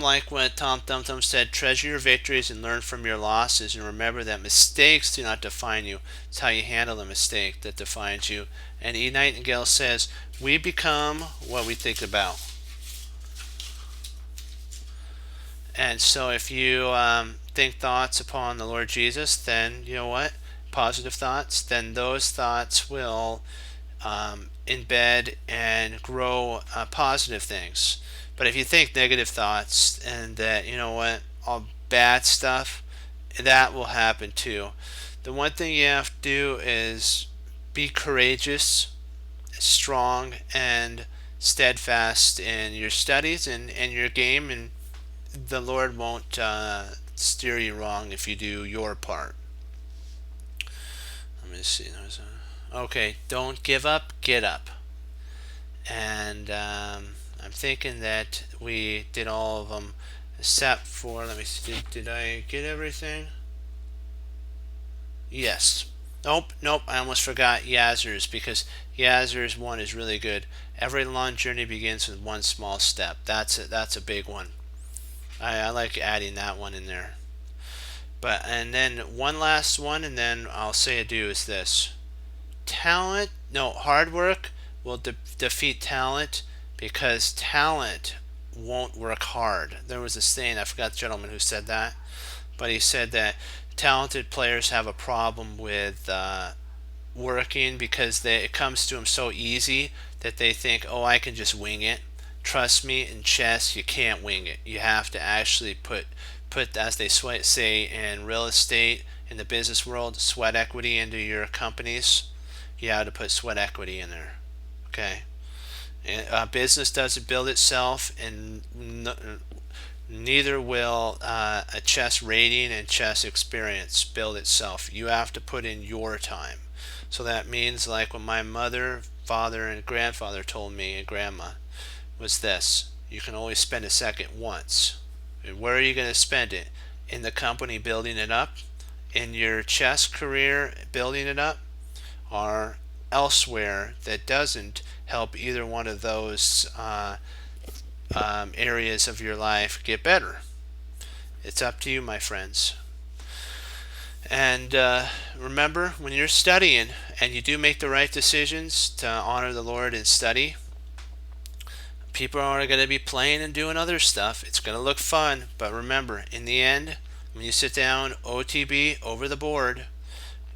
like what Tom Thum Thum said, treasure your victories and learn from your losses, and remember that mistakes do not define you. It's how you handle the mistake that defines you. And E. Nightingale says, we become what we think about. And so if you think thoughts upon the Lord Jesus, then you know what? Positive thoughts, then those thoughts will embed and grow positive things. But if you think negative thoughts and that, you know what, all bad stuff, that will happen too. The one thing you have to do is be courageous, strong, and steadfast in your studies and your game, and the Lord won't steer you wrong if you do your part. Let me see. Okay, don't give up, get up. And I'm thinking that we did all of them except for, let me see, did I get everything? Yes. Nope, I almost forgot Yazer's, because Yazer's one is really good. Every long journey begins with one small step. That's a big one. I like adding that one in there. But and then one last one, and then I'll say adieu. Is this hard work will defeat talent, because talent won't work hard. There was a saying, I forgot the gentleman who said that, but he said that talented players have a problem with working, because it comes to them so easy that they think, oh, I can just wing it. Trust me, in chess you can't wing it. You have to actually put as they say in real estate, in the business world, sweat equity into your companies. You have to put sweat equity in there. Okay, and business doesn't build itself, and neither will a chess rating and chess experience build itself. You have to put in your time. So that means, like what my mother, father, and grandfather told me, and grandma, was this: you can only spend a second once. And where are you going to spend it? In the company building it up, in your chess career building it up, or elsewhere that doesn't help either one of those areas of your life get better. It's up to you, my friends. And remember, when you're studying and you do make the right decisions to honor the Lord and study, people are going to be playing and doing other stuff. It's going to look fun, but remember, in the end, when you sit down OTB over the board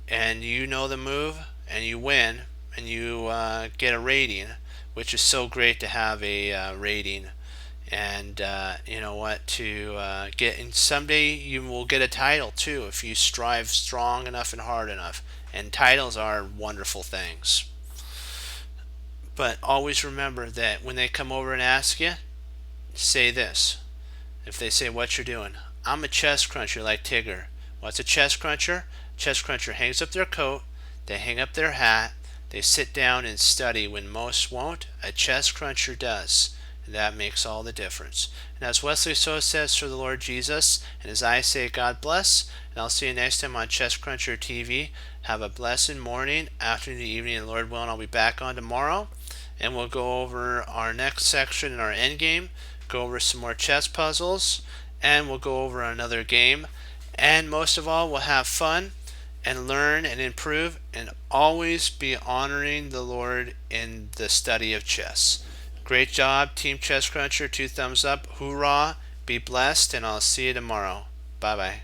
and you know the move and you win and you get a rating, which is so great to have a rating, and you know what, to get, and someday you will get a title too if you strive strong enough and hard enough, and titles are wonderful things. But always remember that when they come over and ask you, say this. If they say what you're doing, I'm a chess cruncher like Tigger. What's a chess cruncher? Chess cruncher hangs up their coat, they hang up their hat, they sit down and study when most won't. A chess cruncher does. And that makes all the difference. And as Wesley So says for the Lord Jesus, and as I say, God bless, and I'll see you next time on Chess Cruncher TV. Have a blessed morning, afternoon, evening, and Lord willing, I'll be back on tomorrow. And we'll go over our next section in our end game, go over some more chess puzzles, and we'll go over another game. And most of all, we'll have fun and learn and improve, and always be honoring the Lord in the study of chess. Great job, Team Chess Cruncher. 2 thumbs up. Hoorah. Be blessed, and I'll see you tomorrow. Bye-bye.